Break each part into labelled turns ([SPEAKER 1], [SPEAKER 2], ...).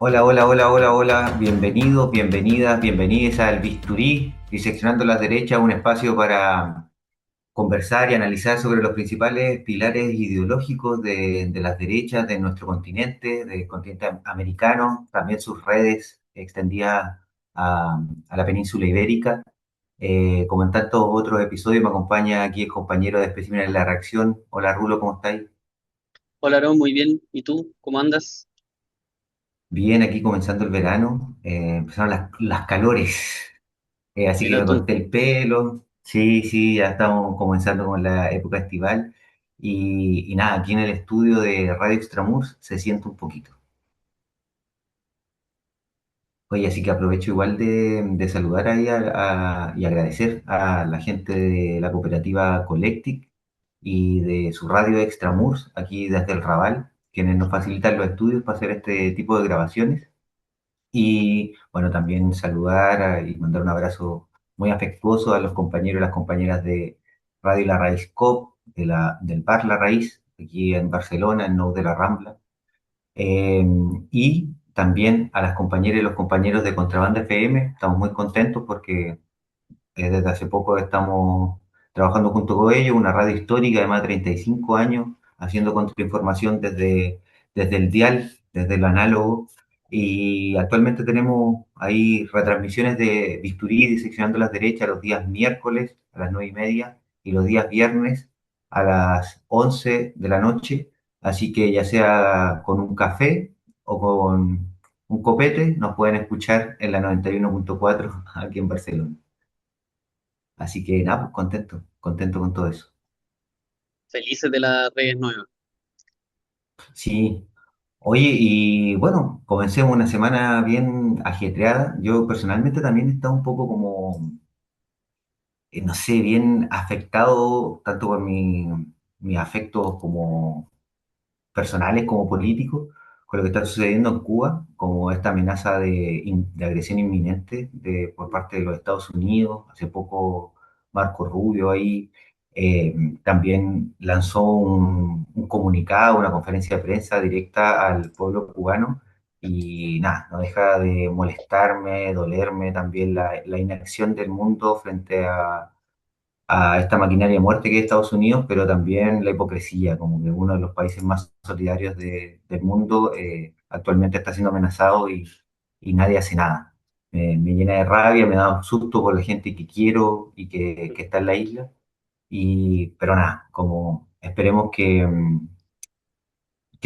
[SPEAKER 1] Hola, hola, hola, hola, hola. Bienvenidos, bienvenidas, bienvenidos al Bisturí, diseccionando las derechas, un espacio para conversar y analizar sobre los principales pilares ideológicos de las derechas de nuestro continente, del continente americano, también sus redes extendidas a la península ibérica. Como en tantos otros episodios, me acompaña aquí el compañero de Especímenes de la Reacción. Hola, Rulo, ¿cómo estáis?
[SPEAKER 2] Hola, Aaron, muy bien. ¿Y tú? ¿Cómo andas?
[SPEAKER 1] Bien, aquí comenzando el verano, empezaron las calores. Así que
[SPEAKER 2] Mira
[SPEAKER 1] me
[SPEAKER 2] tú,
[SPEAKER 1] corté el pelo. Sí, sí, ya estamos comenzando con la época estival. Y nada, aquí en el estudio de Radio Extramurs se siente un poquito. Oye, así que aprovecho igual de saludar ahí y agradecer a la gente de la cooperativa Colectic y de su radio Extramurs, aquí desde el Raval, quienes nos facilitan los estudios para hacer este tipo de grabaciones. Y bueno, también saludar y mandar un abrazo muy afectuoso a los compañeros y las compañeras de Radio La Raíz COP, del Bar La Raíz, aquí en Barcelona, en Nou de la Rambla. Eh, y también a las compañeras y los compañeros de Contrabanda FM. Estamos muy contentos porque desde hace poco estamos trabajando junto con ellos, una radio histórica de más de 35 años, haciendo contrainformación desde el dial, desde el análogo. Y actualmente tenemos ahí retransmisiones de Bisturí diseccionando las derechas los días miércoles a las 9:30 y los días viernes a las 11 de la noche. Así que ya sea con un café o con un copete, nos pueden escuchar en la 91.4 aquí en Barcelona. Así que nada, pues contento, contento con todo eso.
[SPEAKER 2] felices de las redes nuevas.
[SPEAKER 1] Sí, oye, y bueno, comencemos una semana bien ajetreada. Yo personalmente también he estado un poco como, no sé, bien afectado, tanto por mis afectos como personales como políticos con lo que está sucediendo en Cuba, como esta amenaza de agresión inminente por parte de los Estados Unidos. Hace poco Marco Rubio ahí también lanzó un comunicado, una conferencia de prensa directa al pueblo cubano y nada, no deja de molestarme, dolerme también la inacción del mundo frente a esta maquinaria de muerte que es Estados Unidos, pero también la hipocresía, como que uno de los países más solidarios del mundo actualmente está siendo amenazado y nadie hace nada. Me llena de rabia, me da un susto por la gente que quiero y que está en la isla, pero nada, como esperemos que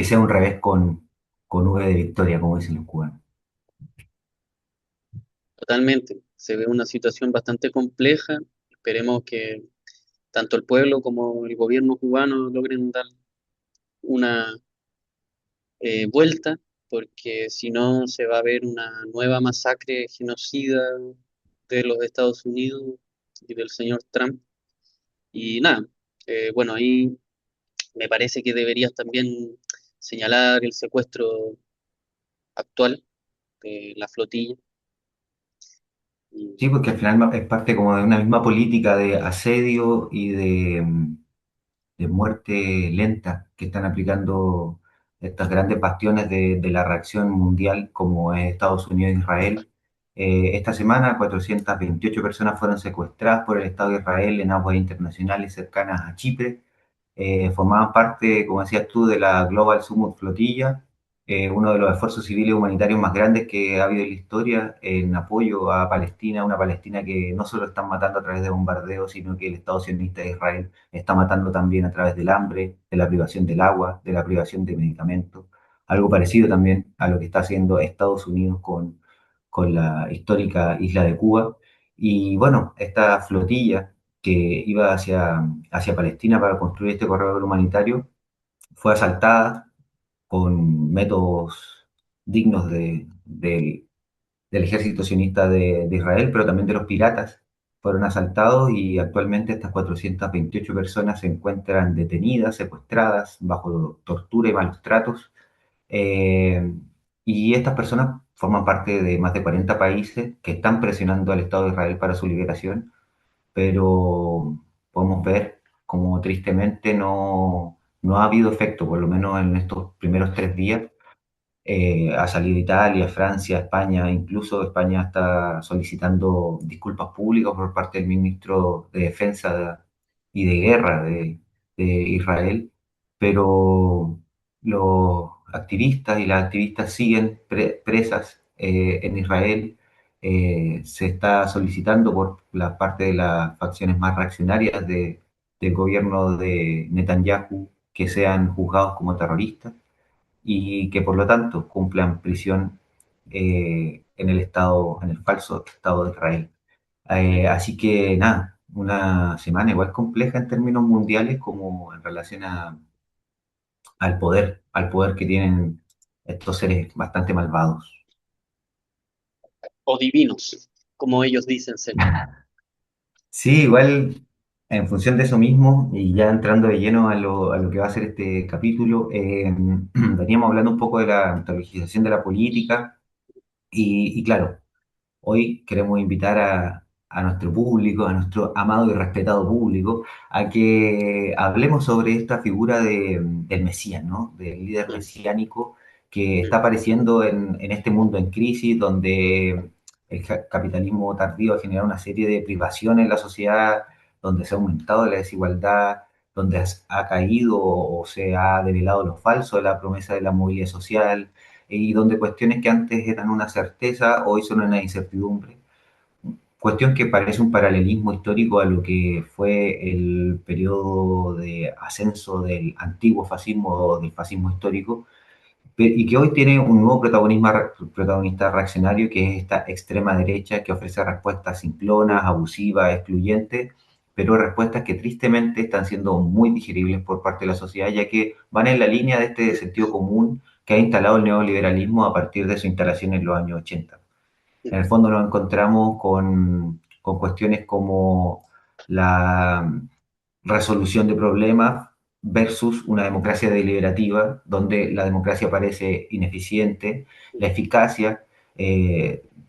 [SPEAKER 1] sea un revés con V de victoria, como dicen los cubanos.
[SPEAKER 2] Totalmente. Se ve una situación bastante compleja. Esperemos que tanto el pueblo como el gobierno cubano logren dar una vuelta, porque si no se va a ver una nueva masacre genocida de los Estados Unidos y del señor Trump. Y nada, bueno, ahí me parece que deberías también señalar el secuestro actual de la flotilla.
[SPEAKER 1] Sí,
[SPEAKER 2] Y
[SPEAKER 1] porque al final es parte como de una misma política de asedio y de muerte lenta que están aplicando estas grandes bastiones de la reacción mundial como es Estados Unidos e Israel. Esta semana 428 personas fueron secuestradas por el Estado de Israel en aguas internacionales cercanas a Chipre. Formaban parte, como decías tú, de la Global Summit Flotilla, uno de los esfuerzos civiles humanitarios más grandes que ha habido en la historia en apoyo a Palestina, una Palestina que no solo están matando a través de bombardeos, sino que el Estado sionista de Israel está matando también a través del hambre, de la privación del agua, de la privación de medicamentos. Algo parecido también a lo que está haciendo Estados Unidos con la histórica isla de Cuba. Y bueno, esta flotilla que iba hacia Palestina para construir este corredor humanitario fue asaltada con métodos dignos del ejército sionista de Israel, pero también de los piratas. Fueron asaltados y actualmente estas 428 personas se encuentran detenidas, secuestradas, bajo tortura y malos tratos. Eh, y estas personas forman parte de más de 40 países que están presionando al Estado de Israel para su liberación, pero podemos ver como tristemente no ha habido efecto, por lo menos en estos primeros 3 días, Ha salido Italia, Francia, España, incluso España está solicitando disculpas públicas por parte del ministro de Defensa y de Guerra de Israel, pero los activistas y las activistas siguen presas en Israel. Se está solicitando por la parte de las facciones más reaccionarias del gobierno de Netanyahu que sean juzgados como terroristas y que por lo tanto cumplan prisión en el estado, en el falso Estado de Israel. Así que nada, una semana igual compleja en términos mundiales como en relación al poder que tienen estos seres bastante malvados.
[SPEAKER 2] o divinos, como ellos dicen ser.
[SPEAKER 1] Sí, igual en función de eso mismo, y ya entrando de lleno a lo que va a ser este capítulo, veníamos hablando un poco de la mitologización de la política, y claro, hoy queremos invitar a nuestro público, a nuestro amado y respetado público, a que hablemos sobre esta figura del Mesías, ¿no? Del líder
[SPEAKER 2] Mm,
[SPEAKER 1] mesiánico que
[SPEAKER 2] mm,
[SPEAKER 1] está apareciendo en este mundo en crisis, donde el capitalismo tardío ha generado una serie de privaciones en la sociedad, donde se ha aumentado la desigualdad, donde ha caído o se ha develado lo falso de la promesa de la movilidad social, y donde cuestiones que antes eran una certeza hoy son una incertidumbre. Cuestión que parece un paralelismo histórico a lo que fue el periodo de ascenso del antiguo fascismo o del fascismo histórico, y que hoy tiene un nuevo protagonista reaccionario, que es esta extrema derecha que ofrece respuestas simplonas, abusivas, excluyentes, pero respuestas que tristemente están siendo muy digeribles por parte de la sociedad, ya que van en la línea de este sentido común que ha instalado el neoliberalismo a partir de su instalación en los años 80.
[SPEAKER 2] mm,
[SPEAKER 1] En el fondo nos encontramos con cuestiones como la resolución de problemas versus una democracia deliberativa, donde la democracia parece ineficiente, la eficacia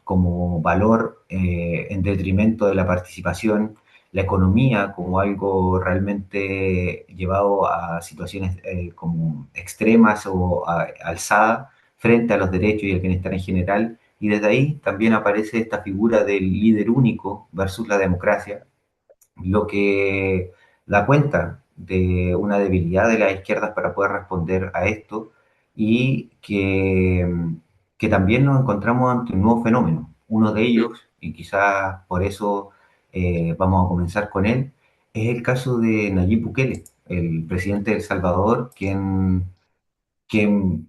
[SPEAKER 1] como valor en detrimento de la participación, la economía como algo realmente llevado a situaciones como extremas o alzada frente a los derechos y el bienestar en general. Y desde ahí también aparece esta figura del líder único versus la democracia, lo que da cuenta de una debilidad de las izquierdas para poder responder a esto, y que también nos encontramos ante un nuevo fenómeno. Uno de
[SPEAKER 2] mm,
[SPEAKER 1] ellos, y quizás por eso vamos a comenzar con él, es el caso de Nayib Bukele, el presidente de El Salvador, quien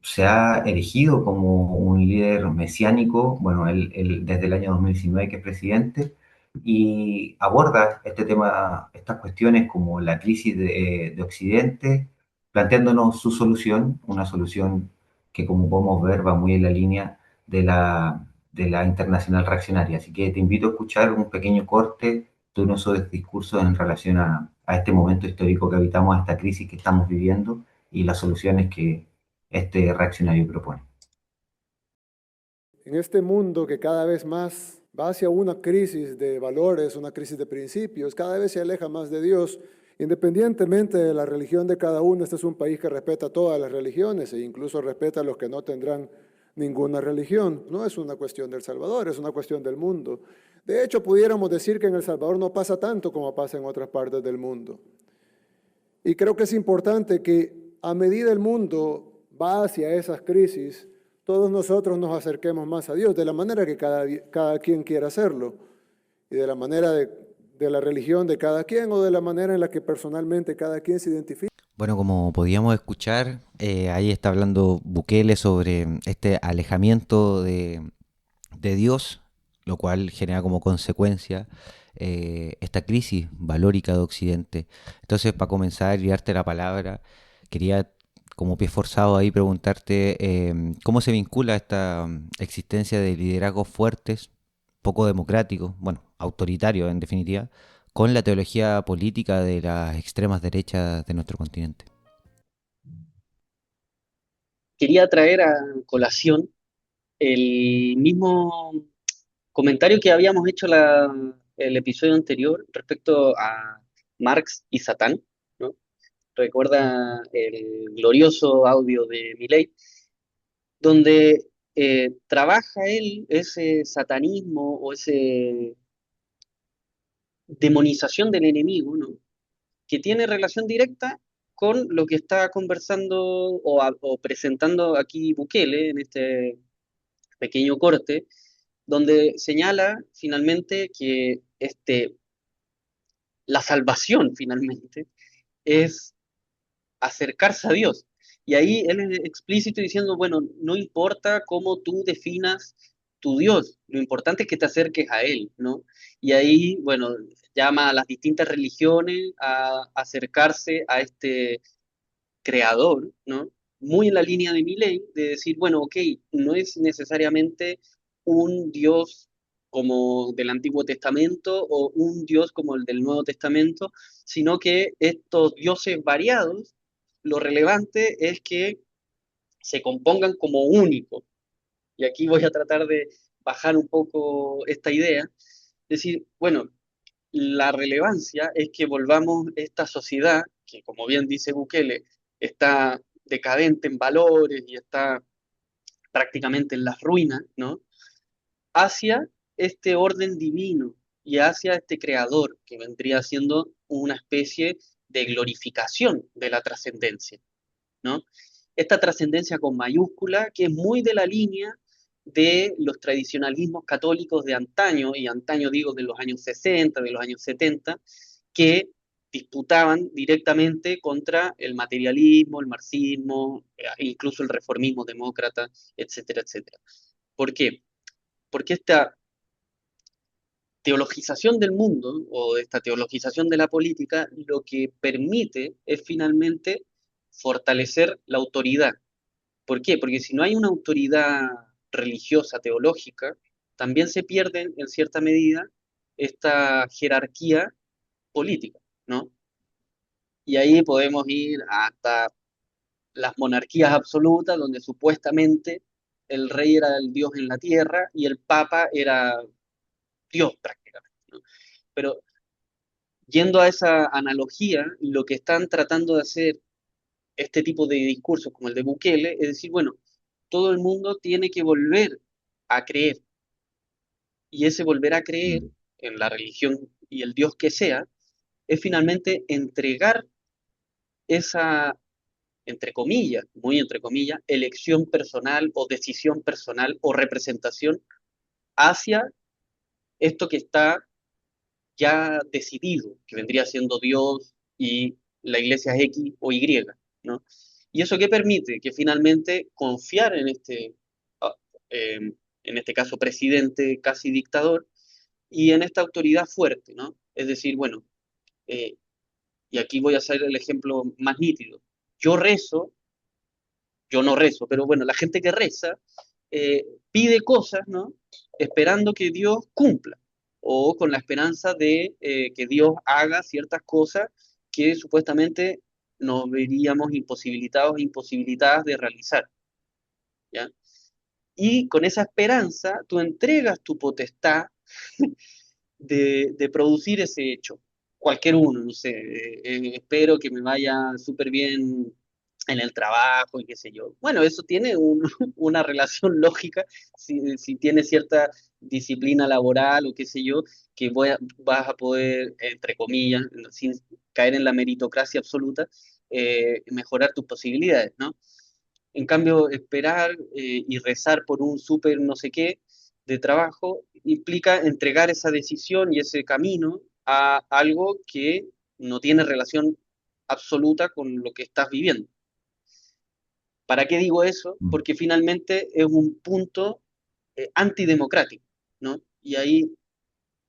[SPEAKER 1] se ha erigido como un líder mesiánico, bueno, él desde el año 2019 que es presidente, y aborda este tema, estas cuestiones como la crisis de Occidente, planteándonos su solución, una solución que como podemos ver va muy en la línea de la internacional reaccionaria. Así que te invito a escuchar un pequeño corte de uno de esos discursos en relación a este momento histórico que habitamos, a esta crisis que estamos viviendo y las soluciones que este reaccionario propone.
[SPEAKER 3] En este mundo que cada vez más va hacia una crisis de valores, una crisis de principios, cada vez se aleja más de Dios, independientemente de la religión de cada uno. Este es un país que respeta todas las religiones e incluso respeta a los que no tendrán ninguna religión. No es una cuestión del Salvador, es una cuestión del mundo. De hecho, pudiéramos decir que en El Salvador no pasa tanto como pasa en otras partes del mundo. Y creo que es importante que a medida el mundo va hacia esas crisis, todos nosotros nos acerquemos más a Dios, de la manera que cada quien quiera hacerlo, y de la manera de la religión de cada quien o de la manera en la que personalmente cada quien se identifica.
[SPEAKER 4] Bueno, como podíamos escuchar, ahí está hablando Bukele sobre este alejamiento de Dios, lo cual genera como consecuencia esta crisis valórica de Occidente. Entonces, para comenzar y darte la palabra, quería como pie forzado ahí preguntarte cómo se vincula esta existencia de liderazgos fuertes, poco democráticos, bueno, autoritarios en definitiva, con la teología política de las extremas derechas de nuestro continente.
[SPEAKER 2] Quería traer a colación el mismo comentario que habíamos hecho el episodio anterior respecto a Marx y Satán, ¿no? Recuerda el glorioso audio de Milei, donde trabaja él ese satanismo o ese demonización del enemigo, ¿no? Que tiene relación directa con lo que está conversando o presentando aquí Bukele en este pequeño corte, donde señala finalmente que la salvación finalmente es acercarse a Dios. Y ahí él es explícito diciendo, bueno, no importa cómo tú definas tu Dios, lo importante es que te acerques a Él, ¿no? Y ahí, bueno, llama a las distintas religiones a acercarse a este creador, ¿no? Muy en la línea de mi ley, de decir, bueno, ok, no es necesariamente un Dios como del Antiguo Testamento o un Dios como el del Nuevo Testamento, sino que estos dioses variados, lo relevante es que se compongan como únicos. Y aquí voy a tratar de bajar un poco esta idea, decir, bueno, la relevancia es que volvamos esta sociedad, que como bien dice Bukele, está decadente en valores y está prácticamente en las ruinas, ¿no? Hacia este orden divino y hacia este creador, que vendría siendo una especie de glorificación de la trascendencia, ¿no? Esta trascendencia con mayúscula, que es muy de la línea de los tradicionalismos católicos de antaño, y antaño digo de los años 60, de los años 70, que disputaban directamente contra el materialismo, el marxismo, incluso el reformismo demócrata, etcétera, etcétera. ¿Por qué? Porque esta teologización del mundo o esta teologización de la política lo que permite es finalmente fortalecer la autoridad. ¿Por qué? Porque si no hay una autoridad religiosa, teológica, también se pierde en cierta medida esta jerarquía política, ¿no? Y ahí podemos ir hasta las monarquías absolutas, donde supuestamente el rey era el dios en la tierra y el papa era Dios prácticamente, ¿no? Pero yendo a esa analogía, lo que están tratando de hacer este tipo de discursos como el de Bukele es decir, bueno, todo el mundo tiene que volver a creer y ese volver a creer
[SPEAKER 1] Mm.
[SPEAKER 2] en la religión y el Dios que sea es finalmente entregar esa, entre comillas, muy entre comillas, elección personal o decisión personal o representación hacia esto que está ya decidido, que vendría siendo Dios y la iglesia X o Y, ¿no? ¿Y eso qué permite? Que finalmente confiar ah, eh, en este caso, presidente casi dictador, y en esta autoridad fuerte, ¿no? Es decir, bueno, eh, y aquí voy a hacer el ejemplo más nítido. Yo rezo, yo no rezo, pero bueno, la gente que reza pide cosas, ¿no? Esperando que Dios cumpla o con la esperanza de que Dios haga ciertas cosas que supuestamente nos veríamos imposibilitados e imposibilitadas de realizar, ¿ya? Y con esa esperanza tú entregas tu potestad de producir ese hecho, cualquier uno, no sé, espero que me vaya súper bien en el trabajo y qué sé yo. Bueno, eso tiene una relación lógica, si tiene cierta disciplina laboral o qué sé yo, que vas a poder, entre comillas, sin caer en la meritocracia absoluta, mejorar tus posibilidades, ¿no? En cambio, esperar y rezar por un súper no sé qué de trabajo implica entregar esa decisión y ese camino a algo que no tiene relación absoluta con lo que estás viviendo. ¿Para qué digo eso?
[SPEAKER 1] Mm.
[SPEAKER 2] Porque finalmente es un punto antidemocrático, ¿no? Y ahí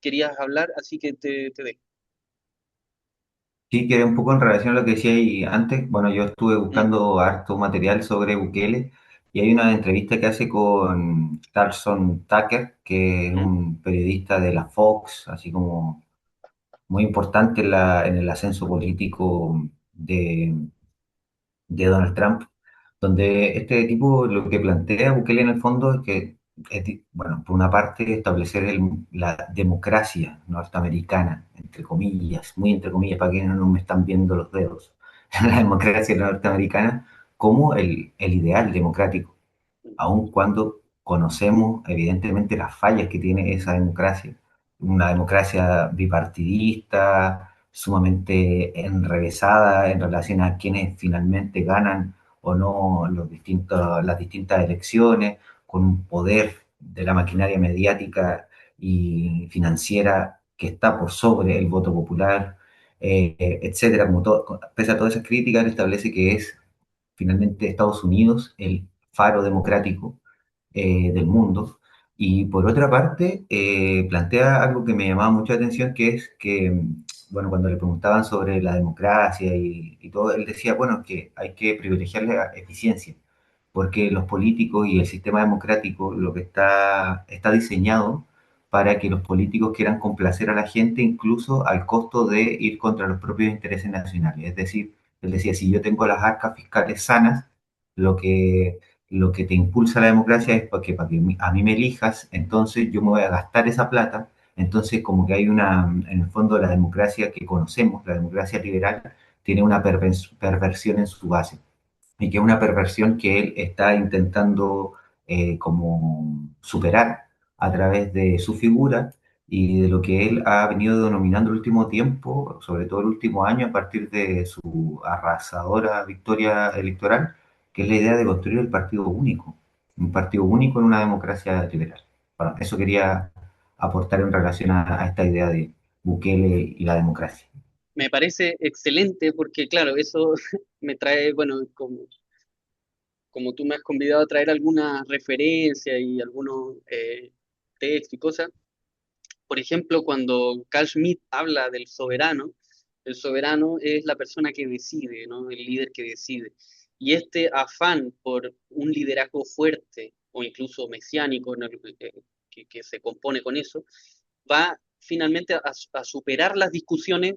[SPEAKER 2] querías hablar, así que te dejo.
[SPEAKER 1] Sí, que un poco en relación a lo que decía ahí antes. Bueno, yo estuve
[SPEAKER 2] ¿Mm?
[SPEAKER 1] buscando harto material sobre Bukele y hay una entrevista que hace con Carlson Tucker, que es
[SPEAKER 2] ¿Mm?
[SPEAKER 1] un periodista de la Fox, así como muy importante en, en el ascenso político de, de Donald Trump, donde este tipo lo que plantea Bukele en el fondo es que, bueno, por una parte establecer la democracia norteamericana, entre comillas, muy entre comillas, para quienes no me están viendo los dedos, la democracia norteamericana como el ideal democrático. aun cuando conocemos evidentemente las fallas que tiene esa democracia. Una democracia bipartidista, sumamente enrevesada en relación a quienes finalmente ganan o no las distintas elecciones, con un poder de la maquinaria mediática y financiera que está por sobre el voto popular, etcétera. Pese a todas esas críticas, él establece que es finalmente Estados Unidos el faro democrático del mundo. Y por otra parte, plantea algo que me llamaba mucho la atención, que es que, bueno, cuando le preguntaban sobre la democracia y todo, él decía, bueno, que hay que privilegiar la eficiencia, porque los políticos y el sistema democrático lo que está diseñado para que los políticos quieran complacer a la gente incluso al costo de ir contra los propios intereses nacionales. Es decir, él decía, si yo tengo las arcas fiscales sanas, lo que, lo que te impulsa la democracia es para que a mí me elijas, entonces yo me voy a gastar esa plata. Entonces, como que hay en el fondo, la democracia que conocemos, la democracia liberal, tiene una perversión en su base y que es una perversión que él está intentando como superar a través de su figura y de lo que él ha venido denominando el último tiempo, sobre todo el último año, a partir de su arrasadora victoria electoral, que es la idea de construir el partido único, un partido único en una democracia liberal. Bueno, eso quería aportar en relación a esta idea de Bukele y la democracia.
[SPEAKER 2] Me parece excelente porque, claro, eso me trae, bueno, como tú me has convidado a traer algunas referencias y algunos textos y cosas. Por ejemplo, cuando Carl Schmitt habla del soberano, el soberano es la persona que decide, ¿no? El líder que decide. Y este afán por un liderazgo fuerte o incluso mesiánico, ¿no? Que se compone con eso, va finalmente a superar las discusiones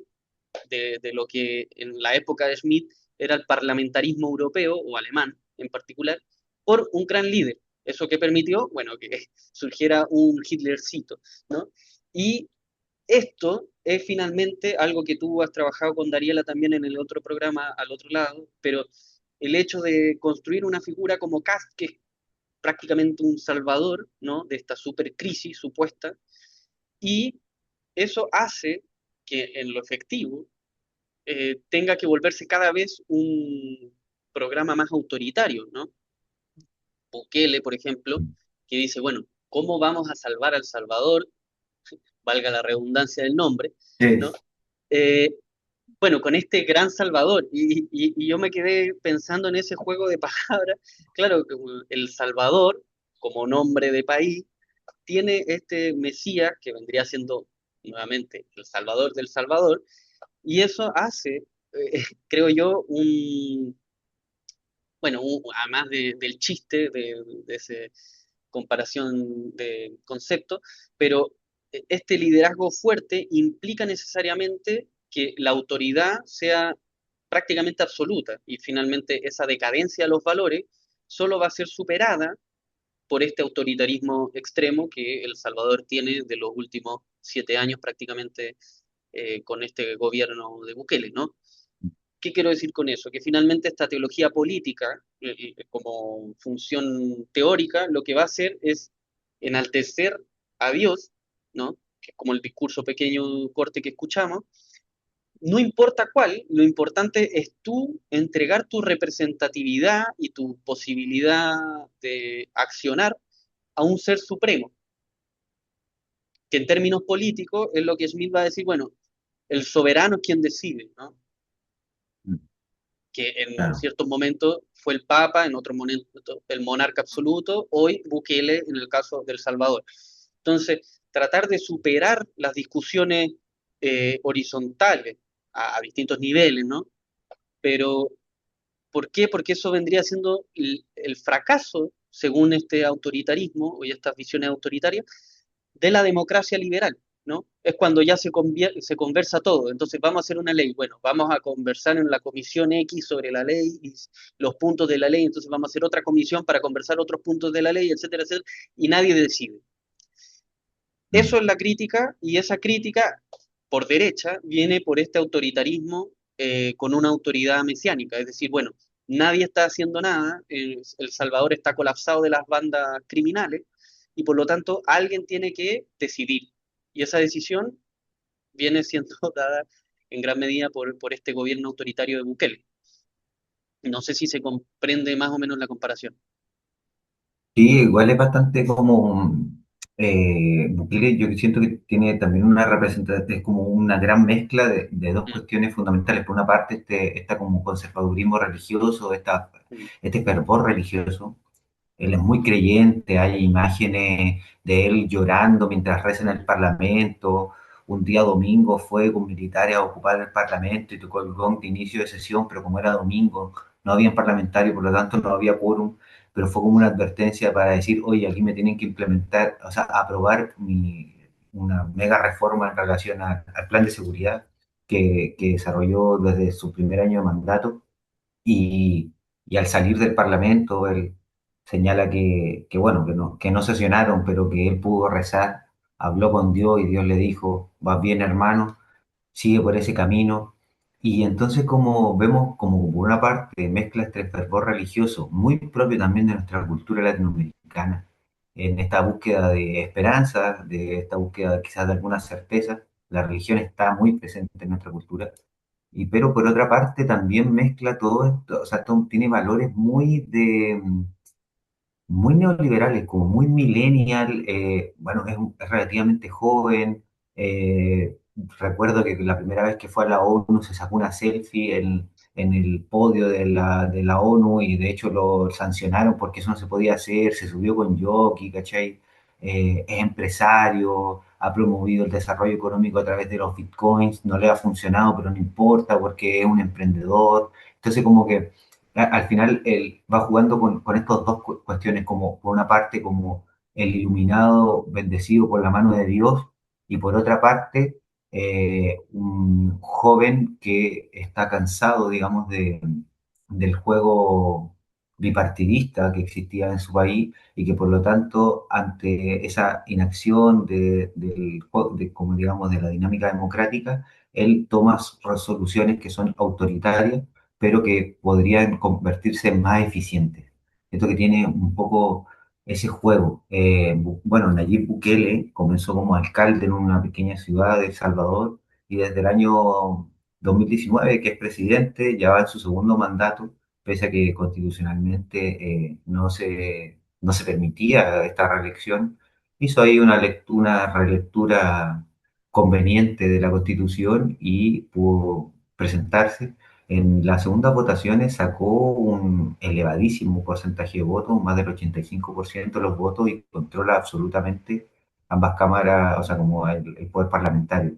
[SPEAKER 2] de lo que en la época de Schmitt era el parlamentarismo europeo o alemán en particular, por un gran líder. Eso que permitió, bueno, que surgiera un Hitlercito, ¿no? Y esto es finalmente algo que tú has trabajado con Dariela también en el otro programa al otro lado, pero el hecho de construir una figura como Kast, que es prácticamente un salvador, ¿no? De esta supercrisis supuesta, y eso hace que en lo efectivo tenga que volverse cada vez un programa más autoritario, ¿no? Bukele, por ejemplo, que dice, bueno, ¿cómo vamos a salvar a El Salvador? Valga la redundancia del nombre,
[SPEAKER 1] Sí,
[SPEAKER 2] ¿no? Eh, bueno, con este gran Salvador, y yo me quedé pensando en ese juego de palabras, claro, que El Salvador, como nombre de país, tiene este Mesías que vendría siendo nuevamente el Salvador del Salvador, y eso hace, creo yo, bueno, además del chiste, de esa comparación de concepto, pero este liderazgo fuerte implica necesariamente que la autoridad sea prácticamente absoluta y finalmente esa decadencia de los valores solo va a ser superada por este autoritarismo extremo que El Salvador tiene de los últimos 7 años prácticamente con este gobierno de Bukele, ¿no? ¿Qué quiero decir con eso? Que finalmente esta teología política, como función teórica, lo que va a hacer es enaltecer a Dios, ¿no? Que es como el discurso pequeño corte que escuchamos. No importa cuál, lo importante es tú entregar tu representatividad y tu posibilidad de accionar a un ser supremo, que en términos políticos es lo que Smith va a decir, bueno, el soberano es quien decide, ¿no? Que en
[SPEAKER 1] claro.
[SPEAKER 2] ciertos momentos fue el Papa, en otros momentos el monarca absoluto, hoy Bukele en el caso del Salvador. Entonces, tratar de superar las discusiones horizontales a distintos niveles, ¿no? Pero, ¿por qué? Porque eso vendría siendo el fracaso, según este autoritarismo o estas visiones autoritarias, de la democracia liberal, ¿no? Es cuando ya se conversa todo. Entonces, vamos a hacer una ley. Bueno, vamos a conversar en la comisión X sobre la ley y los puntos de la ley. Entonces, vamos a hacer otra comisión para conversar otros puntos de la ley, etcétera, etcétera. Y nadie decide. Eso es la crítica, y esa crítica, por derecha, viene por este autoritarismo con una autoridad mesiánica. Es decir, bueno, nadie está haciendo nada, El Salvador está colapsado de las bandas criminales y por lo tanto alguien tiene que decidir. Y esa decisión viene siendo dada en gran medida por este gobierno autoritario de Bukele. No sé si se comprende más o menos la comparación.
[SPEAKER 1] Sí, igual es bastante como Bukele, yo siento que tiene también una representación, es como una gran mezcla de dos
[SPEAKER 2] Mm,
[SPEAKER 1] cuestiones fundamentales. Por una parte, está como conservadurismo religioso,
[SPEAKER 2] mm,
[SPEAKER 1] este fervor religioso. Él es muy creyente, hay imágenes de él llorando mientras reza en el Parlamento. Un día domingo fue con militares a ocupar el Parlamento y tocó el gong de inicio de sesión, pero como era domingo, no había parlamentario, por lo tanto no había quórum, pero fue como una advertencia para decir, oye, aquí me tienen que implementar, o sea, aprobar una mega reforma en relación al plan de seguridad que desarrolló desde su primer año de mandato y, y al salir del Parlamento, él señala bueno, que no sesionaron, pero que él pudo rezar, habló con Dios y Dios le dijo, vas bien hermano, sigue por ese camino. Y entonces como vemos como por una parte mezcla este fervor religioso, muy propio también de nuestra cultura latinoamericana, en esta búsqueda de esperanza, de esta búsqueda quizás de alguna certeza, la religión está muy presente en nuestra cultura pero por otra parte también mezcla todo esto, o sea, tiene valores muy neoliberales, como muy millennial, bueno, es relativamente joven. Recuerdo que la primera vez que fue a la ONU se sacó una selfie en el podio de la ONU y de hecho lo sancionaron porque eso no se podía hacer, se subió con jockey, ¿cachai? Es empresario, ha promovido el desarrollo económico a través de los bitcoins, no le ha funcionado, pero no importa porque es un emprendedor. Entonces como que al final él va jugando con estas dos cuestiones, como por una parte como el iluminado, bendecido por la mano de Dios, y por otra parte un joven que está cansado, digamos, del juego bipartidista que existía en su país y que por lo tanto ante esa inacción como digamos de la dinámica democrática, él toma resoluciones que son autoritarias pero que podrían convertirse en más eficientes. Esto que tiene un poco ese juego. Bueno, Nayib Bukele comenzó como alcalde en una pequeña ciudad de El Salvador y desde el año 2019 que es presidente, ya va en su segundo mandato, pese a que constitucionalmente no se permitía esta reelección, hizo ahí una relectura conveniente de la Constitución y pudo presentarse en las segundas votaciones sacó un elevadísimo porcentaje de votos, más del 85% de los votos y controla absolutamente ambas cámaras, o sea, como el poder parlamentario.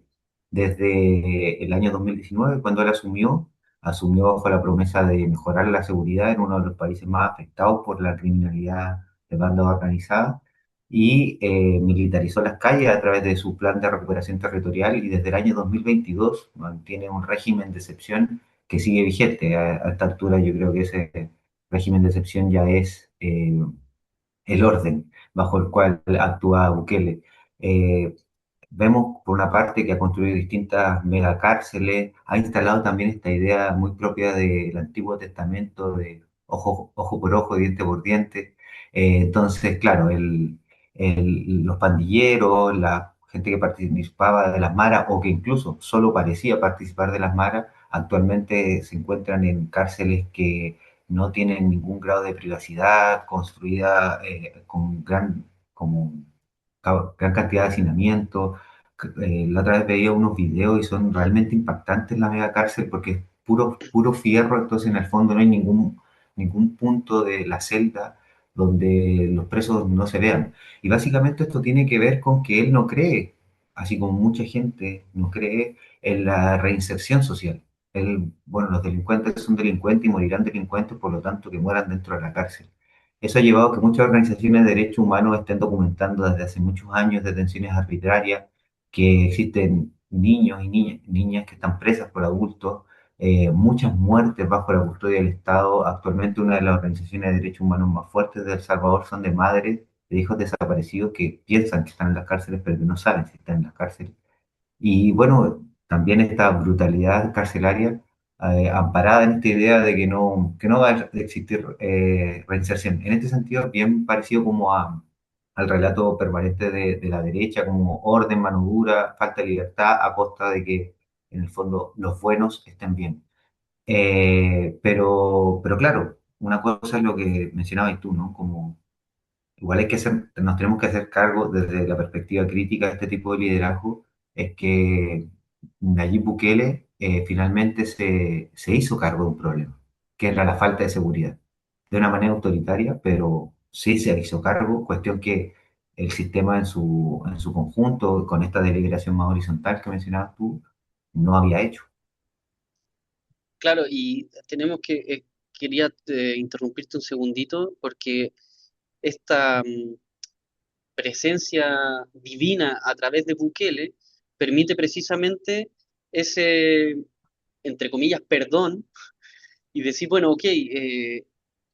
[SPEAKER 1] Desde el año 2019, cuando él asumió bajo la promesa de mejorar la seguridad en uno de los países más afectados por la criminalidad de banda organizada y militarizó las calles a través de su plan de recuperación territorial y desde el año 2022 mantiene un régimen de excepción que sigue vigente. A esta altura yo creo que ese régimen de excepción ya es el orden bajo el cual actúa Bukele. Eh, Vemos por una parte que ha construido distintas megacárceles, ha instalado también esta idea muy propia del Antiguo Testamento de ojo por ojo, diente por diente. Entonces, claro, los pandilleros, la gente que participaba de las maras o que incluso solo parecía participar de las maras, actualmente se encuentran en cárceles que no tienen ningún grado de privacidad, construida con como, gran cantidad de hacinamiento. La otra vez veía unos videos y son realmente impactantes la mega cárcel porque es puro fierro, entonces en el fondo no hay ningún punto de la celda donde los presos no se vean. Y básicamente esto tiene que ver con que él no cree, así como mucha gente no cree en la reinserción social. Bueno, los delincuentes son delincuentes y morirán delincuentes, por lo tanto que mueran dentro de la cárcel. Eso ha llevado a que muchas organizaciones de derechos humanos estén documentando desde hace muchos años detenciones arbitrarias, que existen niños y niñas que están presas por adultos, muchas muertes bajo la custodia del Estado. Actualmente una de las organizaciones de derechos humanos más fuertes de El Salvador son de madres de hijos desaparecidos que piensan que están en las cárceles, pero que no saben si están en las cárceles. Y bueno, también esta brutalidad carcelaria amparada en esta idea de que no va a existir reinserción. En este sentido, bien parecido como al relato permanente de la derecha, como orden, mano dura, falta de libertad a costa de que, en el fondo, los buenos estén bien. Pero claro, una cosa es lo que mencionabas tú, ¿no? Como igual hay que hacer, nos tenemos que hacer cargo desde la perspectiva crítica de este tipo de liderazgo, es que Nayib Bukele finalmente se hizo cargo de un problema, que era la falta de seguridad, de una manera autoritaria, pero sí se hizo cargo, cuestión que el sistema en su conjunto, con esta deliberación más horizontal que mencionabas tú, no había hecho.
[SPEAKER 2] Claro, y tenemos quería interrumpirte un segundito porque esta presencia divina a través de Bukele permite precisamente ese, entre comillas, perdón y decir, bueno, ok,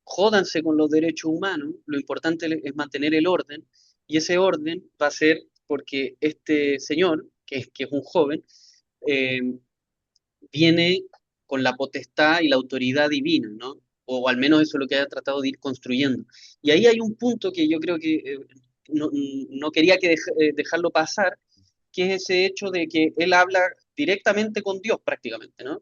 [SPEAKER 2] jódanse con los derechos humanos, lo importante es mantener el orden, y ese orden va a ser porque este señor, que es un joven, eh, viene con la potestad y la autoridad divina, ¿no? O al menos eso es lo que ha tratado de ir construyendo. Y ahí hay un punto que yo creo que no quería dejarlo pasar, que es ese hecho de que él habla directamente con Dios prácticamente, ¿no?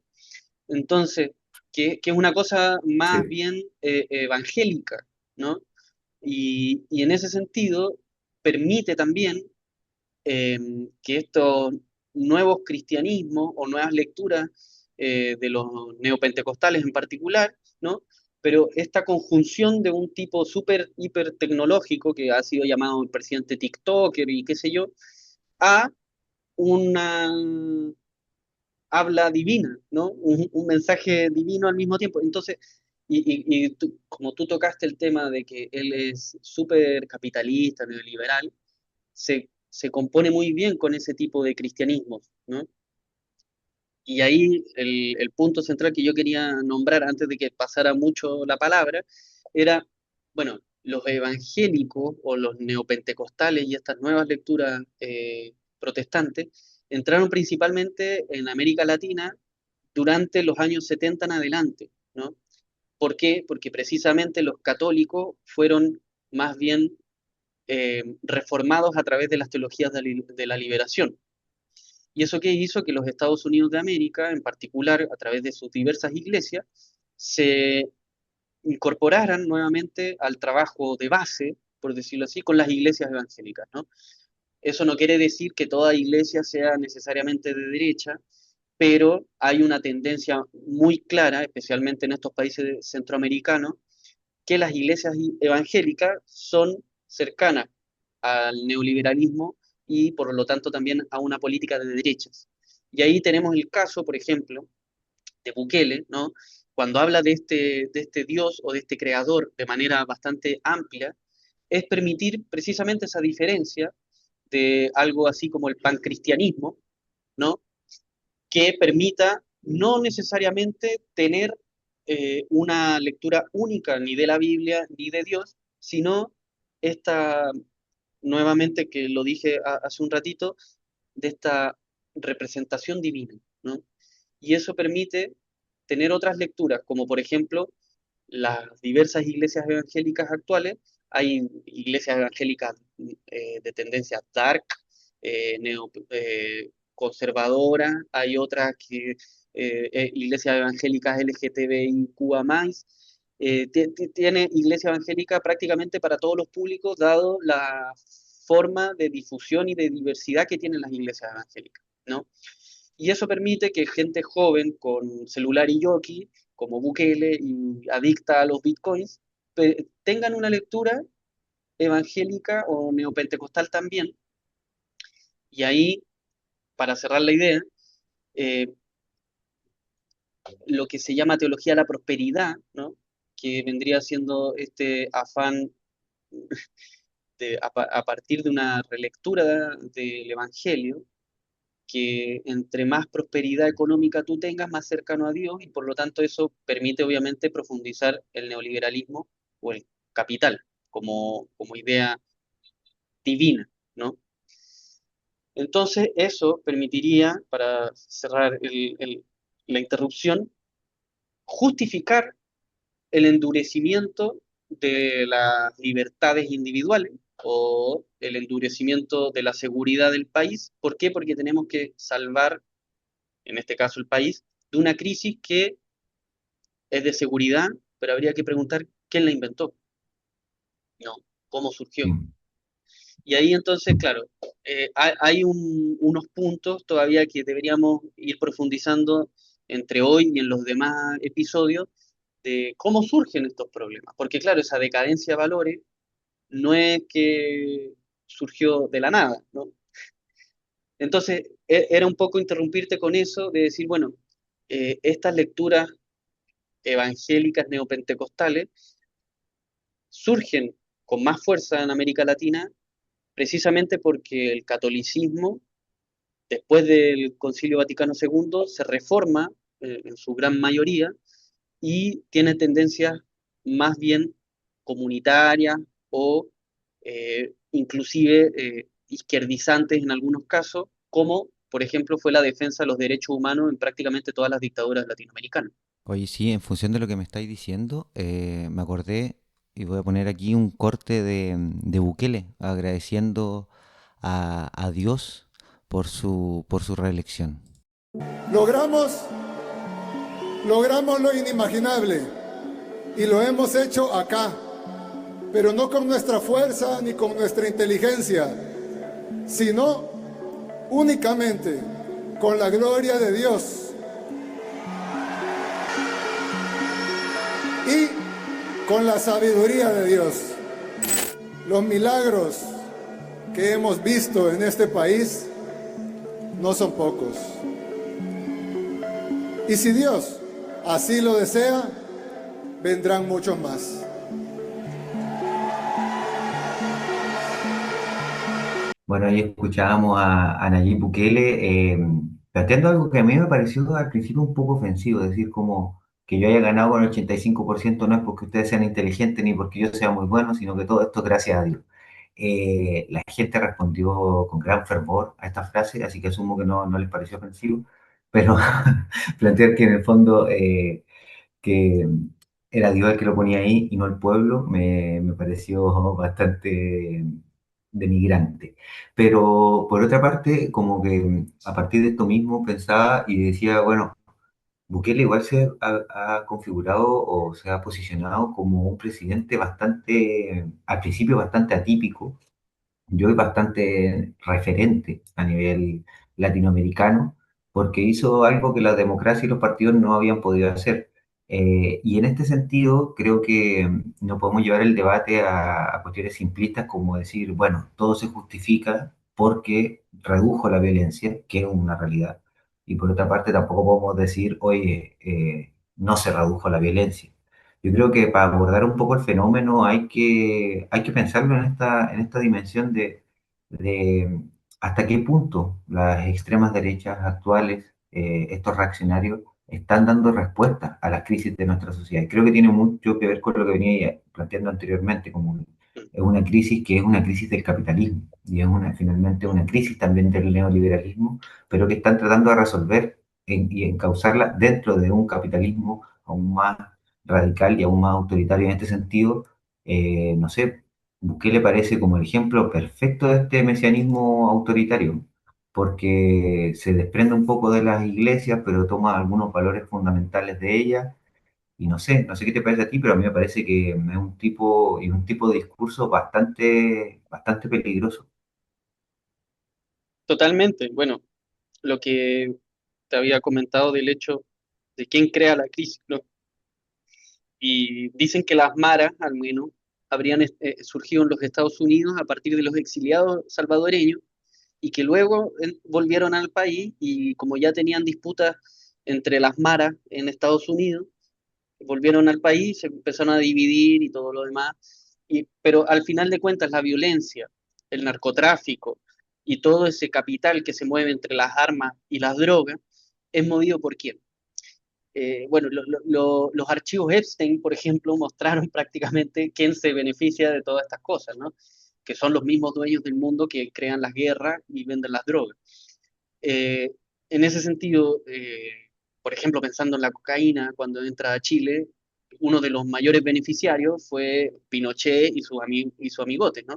[SPEAKER 2] Entonces, que es una cosa más
[SPEAKER 1] Sí,
[SPEAKER 2] bien evangélica, ¿no? Y en ese sentido permite también eh, que estos nuevos cristianismos o nuevas lecturas de los neopentecostales en particular, ¿no? Pero esta conjunción de un tipo súper, hiper tecnológico que ha sido llamado el presidente TikToker y qué sé yo, a una habla divina, ¿no? Un mensaje divino al mismo tiempo. Entonces, como tú tocaste el tema de que él es súper capitalista, neoliberal, se compone muy bien con ese tipo de cristianismo, ¿no? Y ahí el punto central que yo quería nombrar antes de que pasara mucho la palabra era, bueno, los evangélicos o los neopentecostales y estas nuevas lecturas protestantes entraron principalmente en América Latina durante los años 70 en adelante, ¿no? ¿Por qué? Porque precisamente los católicos fueron más bien reformados a través de las teologías de la liberación. Y eso que hizo que los Estados Unidos de América, en particular a través de sus diversas iglesias, se incorporaran nuevamente al trabajo de base, por decirlo así, con las iglesias evangélicas, ¿no? Eso no quiere decir que toda iglesia sea necesariamente de derecha, pero hay una tendencia muy clara, especialmente en estos países centroamericanos, que las iglesias evangélicas son cercanas al neoliberalismo y por lo tanto también a una política de derechas. Y ahí tenemos el caso, por ejemplo, de Bukele, ¿no? Cuando habla de este Dios o de este creador de manera bastante amplia, es permitir precisamente esa diferencia de algo así como el pancristianismo, ¿no? Que permita no necesariamente tener una lectura única ni de la Biblia ni de Dios, sino esta, nuevamente que lo dije hace un ratito, de esta representación divina, ¿no? Y eso permite tener otras lecturas, como por ejemplo las diversas iglesias evangélicas actuales. Hay iglesias evangélicas de tendencia dark, conservadora, hay otras que iglesias evangélicas LGTBIQ+, tiene iglesia evangélica prácticamente para todos los públicos, dado la forma de difusión y de diversidad que tienen las iglesias evangélicas, ¿no? Y eso permite que gente joven con celular y jockey, como Bukele y adicta a los bitcoins, tengan una lectura evangélica o neopentecostal también. Y ahí, para cerrar la idea, eh, lo que se llama teología de la prosperidad, ¿no? Que vendría siendo este afán a partir de una relectura del Evangelio, que entre más prosperidad económica tú tengas, más cercano a Dios, y por lo tanto eso permite obviamente profundizar el neoliberalismo o el capital como idea divina, ¿no? Entonces eso permitiría, para cerrar la interrupción, justificar el endurecimiento de las libertades individuales o el endurecimiento de la seguridad del país. ¿Por qué? Porque tenemos que salvar, en este caso el país, de una crisis que es de seguridad, pero habría que preguntar quién la inventó, ¿no? ¿Cómo surgió?
[SPEAKER 1] Mm.
[SPEAKER 2] Y ahí entonces, claro, hay unos puntos todavía que deberíamos ir profundizando entre hoy y en los demás episodios de cómo surgen estos problemas. Porque claro, esa decadencia de valores no es que surgió de la nada, ¿no? Entonces, era un poco interrumpirte con eso, de decir, bueno, estas lecturas evangélicas neopentecostales surgen con más fuerza en América Latina precisamente porque el catolicismo, después del Concilio Vaticano II, se reforma en su gran mayoría y tiene tendencias más bien comunitarias o inclusive izquierdizantes en algunos casos, como por ejemplo fue la defensa de los derechos humanos en prácticamente todas las dictaduras latinoamericanas.
[SPEAKER 4] Oye, sí, en función de lo que me estáis diciendo, me acordé y voy a poner aquí un corte de Bukele agradeciendo a Dios por su reelección.
[SPEAKER 3] Logramos, logramos lo inimaginable y lo hemos hecho acá, pero no con nuestra fuerza ni con nuestra inteligencia, sino únicamente con la gloria de Dios y con la sabiduría de Dios. Los milagros que hemos visto en este país no son pocos. Y si Dios así lo desea, vendrán muchos más.
[SPEAKER 1] Bueno, ahí escuchábamos a Nayib Bukele planteando algo que a mí me pareció al principio un poco ofensivo, es decir, como que yo haya ganado con el 85% no es porque ustedes sean inteligentes ni porque yo sea muy bueno, sino que todo esto es gracias a Dios. La gente respondió con gran fervor a esta frase, así que asumo que no les pareció ofensivo, pero plantear que en el fondo que era Dios el que lo ponía ahí y no el pueblo, me pareció bastante denigrante. Pero por otra parte, como que a partir de esto mismo pensaba y decía, bueno, Bukele igual se ha configurado o se ha posicionado como un presidente bastante, al principio bastante atípico, yo bastante referente a nivel latinoamericano, porque hizo algo que la democracia y los partidos no habían podido hacer. Y en este sentido, creo que no podemos llevar el debate a cuestiones simplistas como decir, bueno, todo se justifica porque redujo la violencia, que es una realidad. Y por otra parte, tampoco podemos decir, oye, no se redujo la violencia. Yo creo que para abordar un poco el fenómeno hay que pensarlo en esta dimensión de hasta qué punto las extremas derechas actuales, estos reaccionarios, están dando respuesta a las crisis de nuestra sociedad. Y creo que tiene mucho que ver con lo que venía planteando anteriormente, como es una crisis que es una crisis del capitalismo y es finalmente una crisis también del neoliberalismo, pero que están tratando de resolver y encauzarla dentro de un capitalismo aún más radical y aún más autoritario en este sentido. No sé, Bukele parece como el ejemplo perfecto de este mesianismo autoritario, porque se desprende un poco de las iglesias, pero toma algunos valores fundamentales de ellas. Y no sé qué te parece a ti, pero a mí me parece que es un tipo de discurso bastante peligroso.
[SPEAKER 2] Totalmente. Bueno, lo que te había comentado del hecho de quién crea la crisis, ¿no? Y dicen que las maras, al menos, habrían surgido en los Estados Unidos a partir de los exiliados salvadoreños y que luego volvieron al país y como ya tenían disputas entre las maras en Estados Unidos, volvieron al país, se empezaron a dividir y todo lo demás. Pero al final de cuentas, la violencia, el narcotráfico y todo ese capital que se mueve entre las armas y las drogas es movido por quién. Bueno, los archivos Epstein, por ejemplo, mostraron prácticamente quién se beneficia de todas estas cosas, ¿no? Que son los mismos dueños del mundo que crean las guerras y venden las drogas. Eh, en ese sentido, por ejemplo, pensando en la cocaína, cuando entra a Chile, uno de los mayores beneficiarios fue Pinochet y y sus amigotes, ¿no?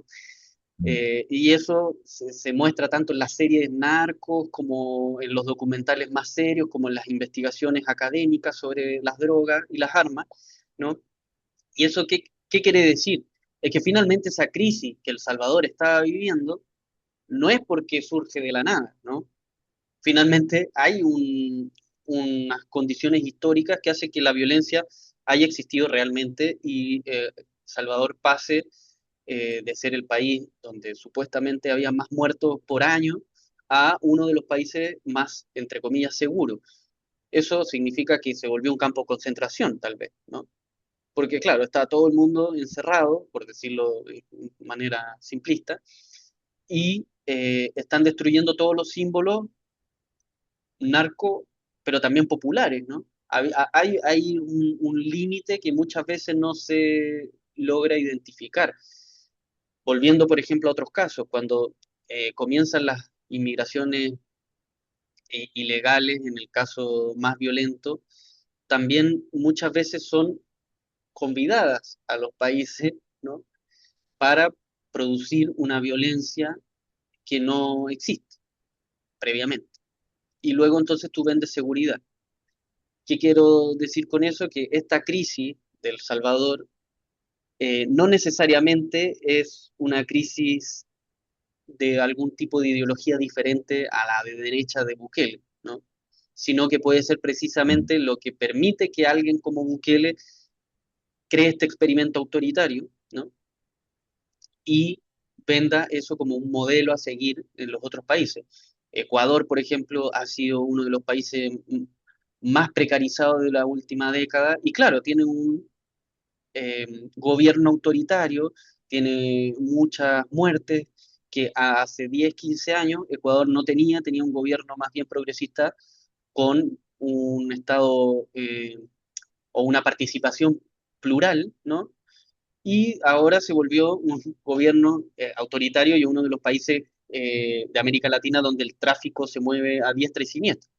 [SPEAKER 1] Mm.
[SPEAKER 2] Y eso se muestra tanto en las series narcos como en los documentales más serios, como en las investigaciones académicas sobre las drogas y las armas, ¿no? ¿Y eso qué quiere decir? Es que finalmente esa crisis que El Salvador estaba viviendo no es porque surge de la nada, ¿no? Finalmente hay unas condiciones históricas que hacen que la violencia haya existido realmente y Salvador pase de ser el país donde supuestamente había más muertos por año a uno de los países más, entre comillas, seguros. Eso significa que se volvió un campo de concentración, tal vez, ¿no? Porque claro, está todo el mundo encerrado, por decirlo de manera simplista, y están destruyendo todos los símbolos narco, pero también populares, ¿no? Hay un límite que muchas veces no se logra identificar. Volviendo, por ejemplo, a otros casos, cuando comienzan las inmigraciones ilegales, en el caso más violento, también muchas veces son convidadas a los países, ¿no? Para producir una violencia que no existe previamente. Y luego entonces tú vendes seguridad. ¿Qué quiero decir con eso? Que esta crisis del Salvador no necesariamente es una crisis de algún tipo de ideología diferente a la de derecha de Bukele, ¿no? Sino que puede ser
[SPEAKER 1] Mm.
[SPEAKER 2] precisamente lo que permite que alguien como Bukele cree este experimento autoritario, ¿no? Y venda eso como un modelo a seguir en los otros países. Ecuador, por ejemplo, ha sido uno de los países más precarizados de la última década y claro, tiene un eh, gobierno autoritario, tiene muchas muertes que hace 10 15 años Ecuador no tenía un gobierno más bien progresista con un Estado o una participación plural, ¿no? Y ahora se volvió un gobierno autoritario y uno de los países de América Latina donde el tráfico se mueve a diestra y siniestra,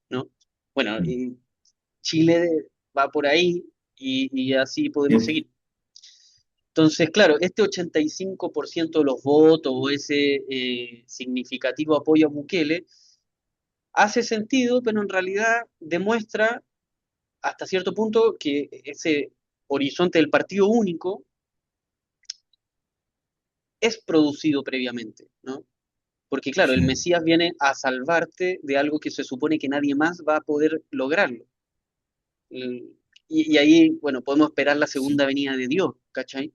[SPEAKER 2] ¿no? Bueno,
[SPEAKER 1] Mm.
[SPEAKER 2] y Chile va por ahí y así podemos
[SPEAKER 1] Sí.
[SPEAKER 2] seguir. Entonces, claro, este 85% de los votos o ese significativo apoyo a Bukele hace sentido, pero en realidad demuestra hasta cierto punto que ese horizonte del partido único es producido previamente, ¿no? Porque claro, el
[SPEAKER 1] Sí.
[SPEAKER 2] Mesías viene a salvarte de algo que se supone que nadie más va a poder lograrlo. Y, y ahí, bueno, podemos esperar la segunda
[SPEAKER 1] Sí.
[SPEAKER 2] venida de Dios, ¿cachai?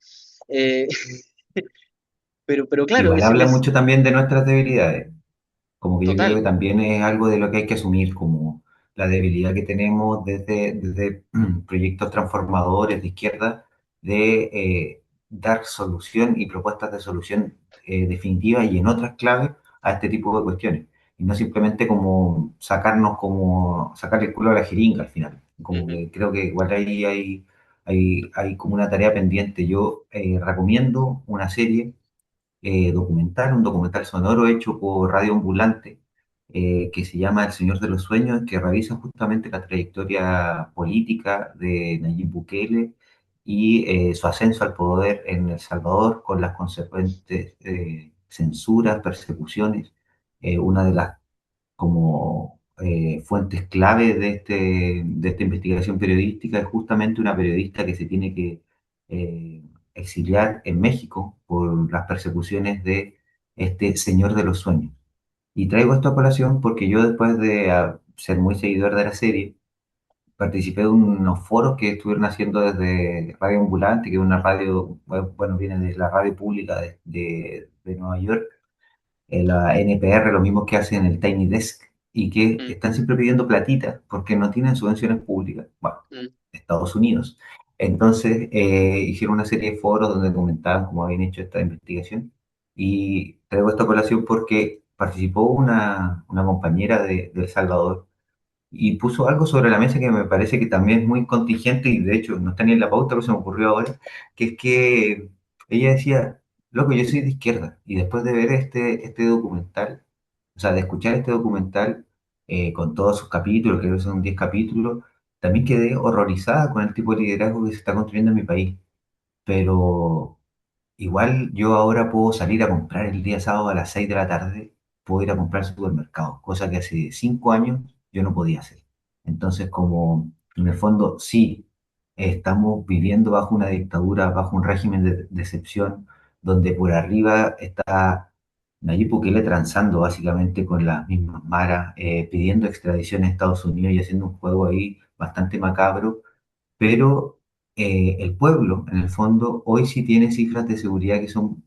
[SPEAKER 2] Eh, pero claro,
[SPEAKER 1] Igual
[SPEAKER 2] ese
[SPEAKER 1] habla
[SPEAKER 2] mes
[SPEAKER 1] mucho también de nuestras debilidades. Como que yo creo
[SPEAKER 2] total.
[SPEAKER 1] que también es algo de lo que hay que asumir, como la debilidad que tenemos desde proyectos transformadores de izquierda, de dar solución y propuestas de solución definitivas y en otras claves a este tipo de cuestiones. Y no simplemente como sacarnos, como sacar el culo a la jeringa al final. Como
[SPEAKER 2] Ujú,
[SPEAKER 1] que creo que igual ahí hay como una tarea pendiente. Yo recomiendo una serie un documental sonoro hecho por Radio Ambulante, que se llama El Señor de los Sueños, que revisa justamente la trayectoria política de Nayib Bukele y su ascenso al poder en El Salvador con las consecuentes censuras, persecuciones. Una de las como fuentes clave de esta investigación periodística es justamente una periodista que se tiene que eh, exiliar en México por las persecuciones de este Señor de los Sueños. Y traigo esto a colación porque yo después de ser muy seguidor de la serie, participé de unos foros que estuvieron haciendo desde Radio Ambulante, que es una radio, bueno, viene de la radio pública de Nueva York, la NPR, lo mismo que hacen el Tiny Desk, y que
[SPEAKER 2] mm,
[SPEAKER 1] están siempre pidiendo platita porque no tienen subvenciones públicas. Bueno,
[SPEAKER 2] mm,
[SPEAKER 1] Estados Unidos. Entonces hicieron una serie de foros donde comentaban cómo habían hecho esta investigación. Y traigo esta colación porque participó una compañera de El Salvador y puso algo sobre la mesa que me parece que también es muy contingente y de hecho no está ni en la pauta, pero se me ocurrió ahora, que es que ella decía, loco, yo soy de izquierda y después de ver este documental, o sea, de escuchar este documental, con todos sus capítulos, creo que son 10 capítulos, también quedé horrorizada con el tipo de liderazgo que se está construyendo en mi país. Pero igual yo ahora puedo salir a comprar el día sábado a las 6 de la tarde, puedo ir a comprar al supermercado, cosa que hace 5 años yo no podía hacer. Entonces, como en el fondo sí, estamos viviendo bajo una dictadura, bajo un régimen de excepción, donde por arriba está Nayib Bukele transando básicamente con las mismas maras, pidiendo extradición a Estados Unidos y haciendo un juego ahí bastante macabro, pero el pueblo, en el fondo, hoy sí tiene cifras de seguridad que son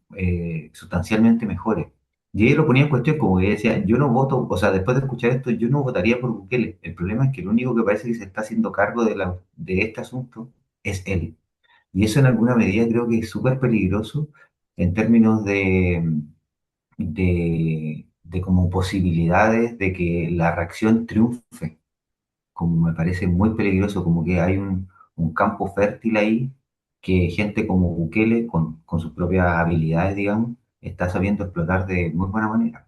[SPEAKER 1] sustancialmente mejores. Y ella lo ponía en cuestión, como que decía, yo no voto, o sea, después de escuchar esto, yo no votaría por Bukele. El problema es que el único que parece que se está haciendo cargo de este asunto es él. Y eso en alguna medida creo que es súper peligroso en términos de como posibilidades de que la reacción triunfe, como me parece muy peligroso, como que hay un campo fértil ahí que gente como Bukele, con sus propias habilidades, digamos, está sabiendo explotar de muy buena manera.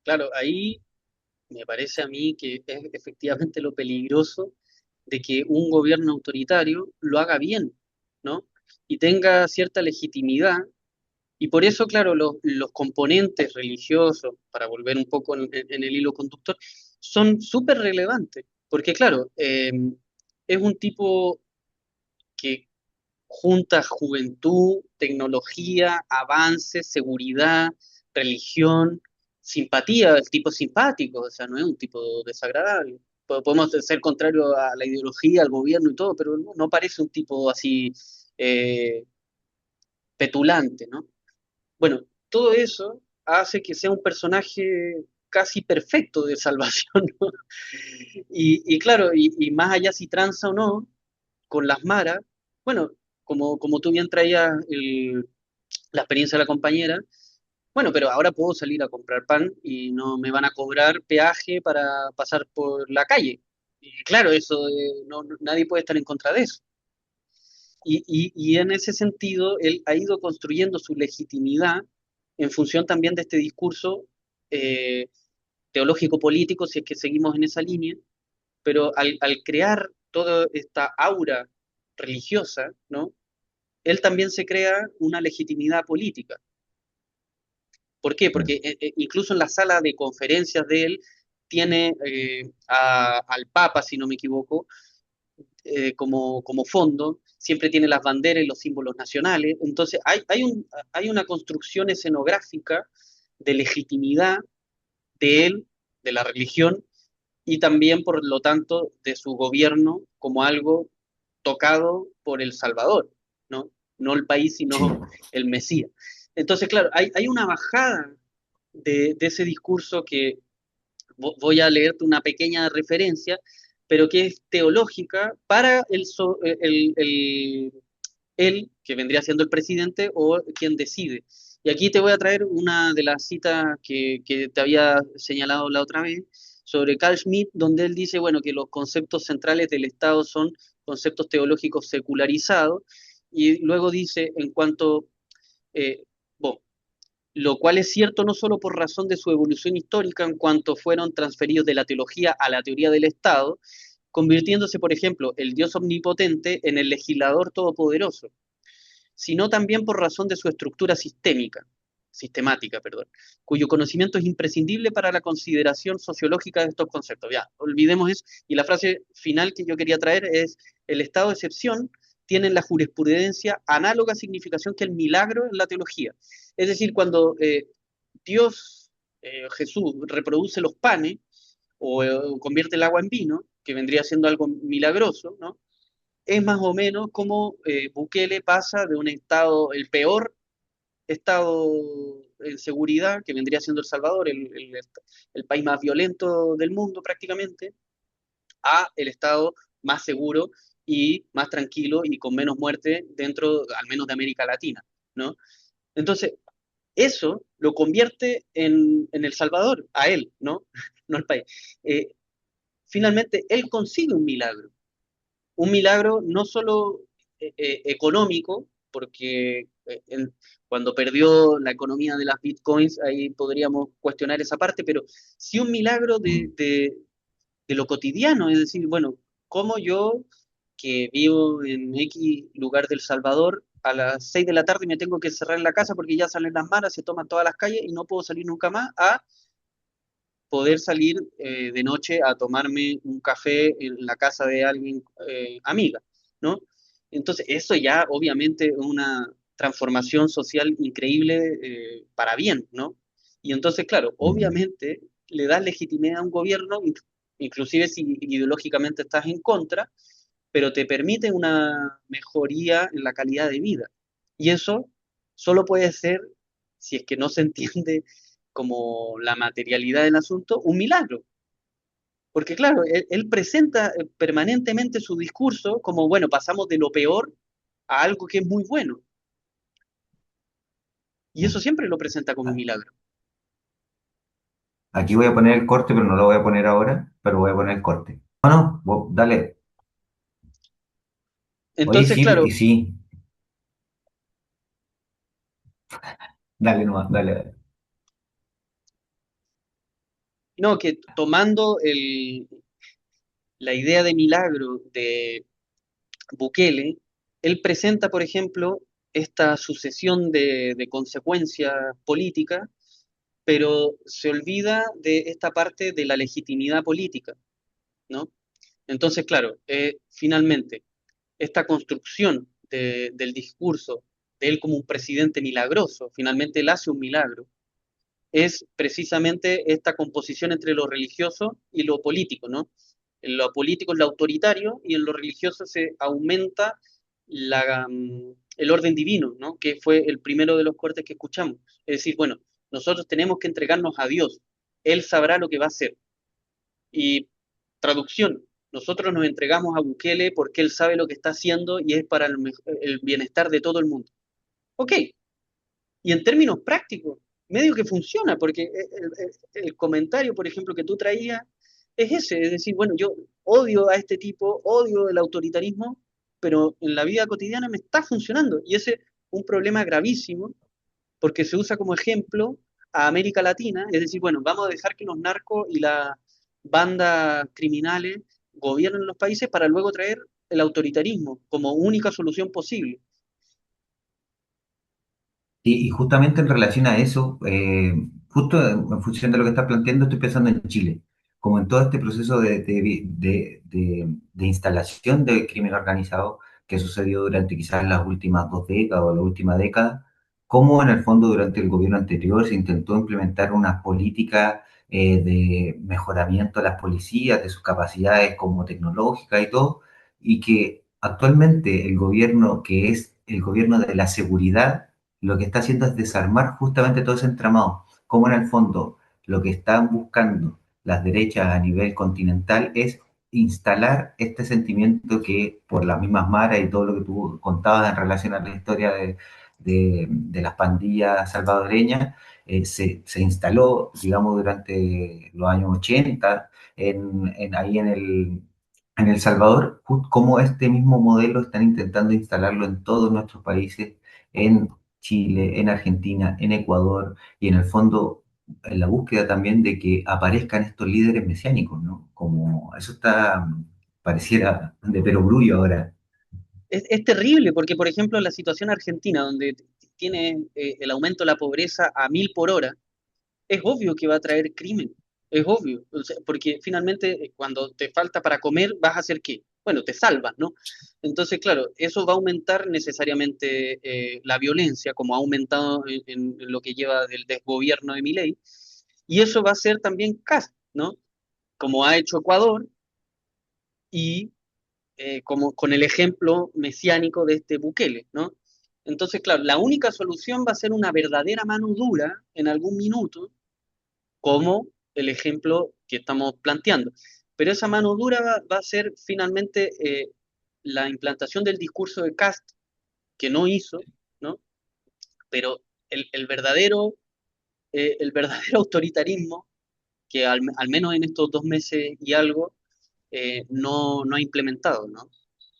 [SPEAKER 2] Claro, ahí me parece a mí que es efectivamente lo peligroso de que un gobierno autoritario lo haga bien, ¿no? Y tenga cierta legitimidad. Y por eso, claro, los componentes religiosos, para volver un poco en el hilo conductor, son súper relevantes. Porque, claro, es un tipo que junta juventud, tecnología, avances, seguridad, religión, simpatía, el tipo simpático, o sea, no es un tipo desagradable. Podemos ser contrario a la ideología, al gobierno y todo, pero no parece un tipo así eh, petulante, ¿no? Bueno, todo eso hace que sea un personaje casi perfecto de salvación, ¿no? Y claro, y más allá si tranza o no con las maras, bueno, como tú bien traías la experiencia de la compañera, bueno, pero ahora puedo salir a comprar pan y no me van a cobrar peaje para pasar por la calle. Y claro, eso nadie puede estar en contra de eso. Y en ese sentido, él ha ido construyendo su legitimidad en función también de este discurso eh, teológico-político, si es que seguimos en esa línea, pero al crear toda esta aura religiosa, ¿no? Él también se crea una legitimidad política. ¿Por qué? Porque incluso en la sala de conferencias de él tiene al Papa, si no me equivoco, como fondo, siempre tiene las banderas y los símbolos nacionales. Entonces hay una construcción escenográfica de legitimidad de él, de la religión, y también, por lo tanto, de su gobierno como algo tocado por el Salvador, ¿no? No el país,
[SPEAKER 1] Sí,
[SPEAKER 2] sino el Mesías. Entonces, claro, hay una bajada de ese discurso que voy a leerte una pequeña referencia, pero que es teológica para él, que vendría siendo el presidente, o quien decide. Y aquí te voy a traer una de las citas que te había señalado la otra vez sobre Carl Schmitt, donde él dice, bueno, que los conceptos centrales del Estado son conceptos teológicos secularizados, y luego dice, en cuanto, eh, bueno, lo cual es cierto no solo por razón de su evolución histórica en cuanto fueron transferidos de la teología a la teoría del Estado, convirtiéndose, por ejemplo, el Dios omnipotente en el legislador todopoderoso, sino también por razón de su estructura sistemática, perdón, cuyo conocimiento es imprescindible para la consideración sociológica de estos conceptos. Ya, olvidemos eso. Y la frase final que yo quería traer es, el estado de excepción tiene en la jurisprudencia análoga significación que el milagro en la teología. Es decir, cuando Dios, Jesús, reproduce los panes o convierte el agua en vino, que vendría siendo algo milagroso, ¿no? Es más o menos como Bukele pasa de un estado, el peor estado en seguridad, que vendría siendo El Salvador, el país más violento del mundo prácticamente, a el estado más seguro y más tranquilo y con menos muerte dentro, al menos de América Latina, ¿no? Entonces, eso lo convierte en El Salvador, a él, ¿no? No al país. Eh, Finalmente, él consigue un milagro no solo económico, porque cuando perdió la economía de las bitcoins, ahí podríamos cuestionar esa parte, pero sí un milagro
[SPEAKER 1] Mm.
[SPEAKER 2] de lo cotidiano, es decir, bueno, como yo, que vivo en X lugar del Salvador, a las 6 de la tarde me tengo que cerrar en la casa porque ya salen las maras, se toman todas las calles y no puedo salir nunca más, a poder salir de noche a tomarme un café en la casa de alguien amiga, ¿no? Entonces, eso ya obviamente es una transformación social increíble para bien, ¿no? Y entonces, claro,
[SPEAKER 1] Mm.
[SPEAKER 2] obviamente le das legitimidad a un gobierno, inclusive si ideológicamente estás en contra, pero te permite una mejoría en la calidad de vida. Y eso solo puede ser, si es que no se entiende como la materialidad del asunto, un milagro. Porque claro, él presenta permanentemente su discurso como, bueno, pasamos de lo peor a algo que es muy bueno. Y eso
[SPEAKER 1] Mm.
[SPEAKER 2] siempre lo presenta como un
[SPEAKER 1] Ah,
[SPEAKER 2] milagro.
[SPEAKER 1] aquí voy a poner el corte, pero no lo voy a poner ahora, pero voy a poner el corte. No, no, dale. Oye,
[SPEAKER 2] Entonces,
[SPEAKER 1] sí, y
[SPEAKER 2] claro,
[SPEAKER 1] sí, dale nomás, dale, dale.
[SPEAKER 2] no, que tomando la idea de milagro de Bukele, él presenta, por ejemplo, esta sucesión de consecuencias políticas, pero se olvida de esta parte de la legitimidad política, ¿no? Entonces, claro, finalmente, esta construcción del discurso de él como un presidente milagroso, finalmente él hace un milagro, es precisamente esta composición entre lo religioso y lo político, ¿no? En lo político es lo autoritario y en lo religioso se aumenta el orden divino, ¿no? Que fue el primero de los cortes que escuchamos. Es decir, bueno, nosotros tenemos que entregarnos a Dios. Él sabrá lo que va a hacer. Y traducción, nosotros nos entregamos a Bukele porque él sabe lo que está haciendo y es para el bienestar de todo el mundo. Ok, y en términos prácticos, medio que funciona, porque el comentario, por ejemplo, que tú traías es ese, es decir, bueno, yo odio a este tipo, odio el autoritarismo, pero en la vida cotidiana me está funcionando. Y ese es un problema gravísimo, porque se usa como ejemplo a América Latina, es decir, bueno, vamos a dejar que los narcos y las bandas criminales gobiernen los países para luego traer el autoritarismo como única solución posible.
[SPEAKER 1] Y justamente en relación a eso, justo en función de lo que estás planteando, estoy pensando en Chile, como en todo este proceso de instalación del crimen organizado que sucedió durante quizás las últimas 2 décadas o la última década, cómo en el fondo durante el gobierno anterior se intentó implementar unas políticas de mejoramiento de las policías, de sus capacidades como tecnológicas y todo, y que actualmente el gobierno que es el gobierno de la seguridad, lo que está haciendo es desarmar justamente todo ese entramado. Como en el fondo lo que están buscando las derechas a nivel continental es instalar este sentimiento que por las mismas maras y todo lo que tú contabas en relación a la historia de las pandillas salvadoreñas, se instaló, digamos, durante los años 80 ahí en El Salvador, como este mismo modelo están intentando instalarlo en todos nuestros países, en Chile, en Argentina, en Ecuador, y en el fondo en la búsqueda también de que aparezcan estos líderes mesiánicos, ¿no? Como eso está, pareciera de perogrullo ahora.
[SPEAKER 2] Es terrible porque, por ejemplo, la situación argentina, donde tiene el aumento de la pobreza a 1000 por hora, es obvio que va a traer crimen, es obvio, o sea, porque finalmente cuando te falta para comer, ¿vas a hacer qué? Bueno, te salvas, ¿no? Entonces, claro, eso va a aumentar necesariamente la violencia, como ha aumentado en lo que lleva del desgobierno de Milei, y eso va a ser también CAS, ¿no? Como ha hecho Ecuador y como con el ejemplo mesiánico de este Bukele, ¿no? Entonces, claro, la única solución va a ser una verdadera mano dura en algún minuto, como el ejemplo que estamos planteando. Pero esa mano dura va a ser finalmente la implantación del discurso de Cast, que no hizo, ¿no? Pero el verdadero autoritarismo, que al menos en estos 2 meses y algo, no ha implementado, ¿no?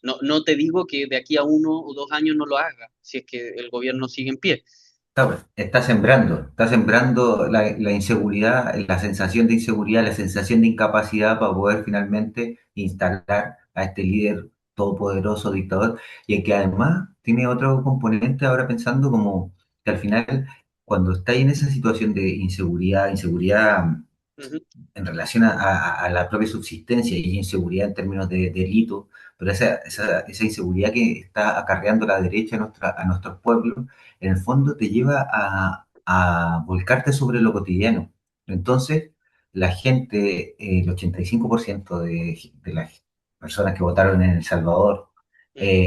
[SPEAKER 2] No te digo que de aquí a 1 o 2 años no lo haga, si es que el gobierno sigue en pie.
[SPEAKER 1] Está sembrando la inseguridad, la sensación de inseguridad, la sensación de incapacidad para poder finalmente instalar a este líder todopoderoso, dictador, y que además tiene otro componente ahora pensando como que al final, cuando está en esa situación de inseguridad
[SPEAKER 2] Ujú,
[SPEAKER 1] en relación a la propia subsistencia y inseguridad en términos de delito, pero esa inseguridad que está acarreando la derecha a nuestros pueblos, en el fondo te lleva a volcarte sobre lo cotidiano. Entonces, la gente, el 85% de las personas que votaron en El Salvador,
[SPEAKER 2] ujú,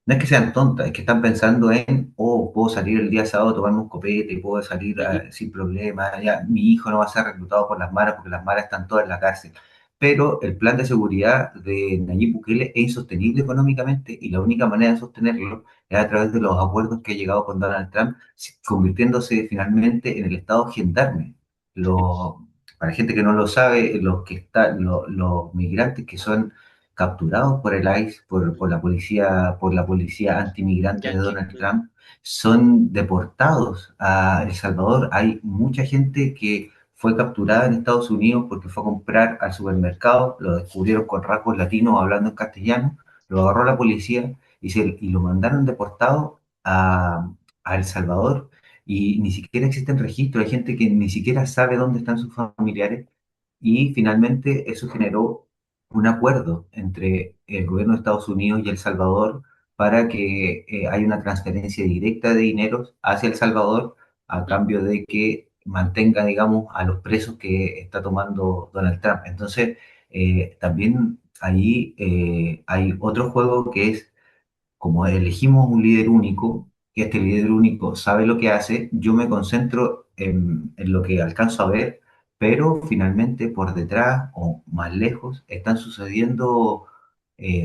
[SPEAKER 1] no es que sean tontas, es que están pensando en, oh, puedo salir el día sábado a tomarme un copete, puedo salir
[SPEAKER 2] ujú,
[SPEAKER 1] sin problema, ya, mi hijo no va a ser reclutado por las maras porque las maras están todas en la cárcel. Pero el plan de seguridad de Nayib Bukele es insostenible económicamente y la única manera de sostenerlo es a través de los acuerdos que ha llegado con Donald Trump, convirtiéndose finalmente en el Estado gendarme. Los, para gente que no lo sabe, los migrantes que son capturados por el ICE, por la policía antimigrante de
[SPEAKER 2] yanqui,
[SPEAKER 1] Donald
[SPEAKER 2] ujú,
[SPEAKER 1] Trump, son deportados a El Salvador. Hay mucha gente que fue capturada en Estados Unidos porque fue a comprar al supermercado, lo descubrieron con rasgos latinos hablando en castellano, lo agarró la policía y lo mandaron deportado a El Salvador y ni siquiera existen registros, hay gente que ni siquiera sabe dónde están sus familiares y finalmente eso generó un acuerdo entre el gobierno de Estados Unidos y El Salvador para que haya una transferencia directa de dineros hacia El Salvador a
[SPEAKER 2] ujú.
[SPEAKER 1] cambio de que mantenga, digamos, a los presos que está tomando Donald Trump. Entonces, también ahí hay otro juego que es como elegimos un líder único, que este líder único sabe lo que hace, yo me concentro en lo que alcanzo a ver, pero finalmente por detrás o más lejos están sucediendo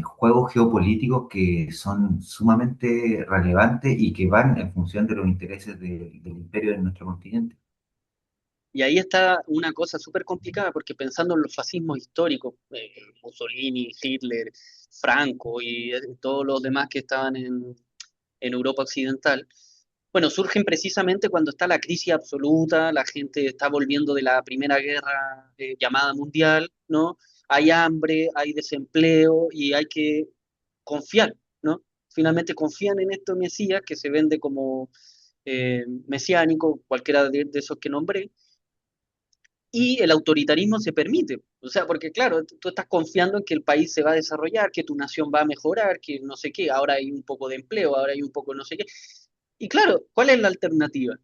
[SPEAKER 1] juegos geopolíticos que son sumamente relevantes y que van en función de los intereses del imperio de nuestro continente.
[SPEAKER 2] Y ahí está una cosa súper complicada, porque pensando en los fascismos históricos, Mussolini, Hitler, Franco y todos los demás que estaban en Europa Occidental, bueno, surgen precisamente cuando está la crisis absoluta, la gente está volviendo de la Primera Guerra llamada mundial, ¿no? Hay hambre, hay desempleo y hay que confiar, ¿no? Finalmente confían en este Mesías que se vende como mesiánico, cualquiera de esos que nombré, y el autoritarismo se permite. O sea, porque claro, tú estás confiando en que el país se va a desarrollar, que tu nación va a mejorar, que no sé qué, ahora hay un poco de empleo, ahora hay un poco no sé qué. Y claro, ¿cuál es la alternativa?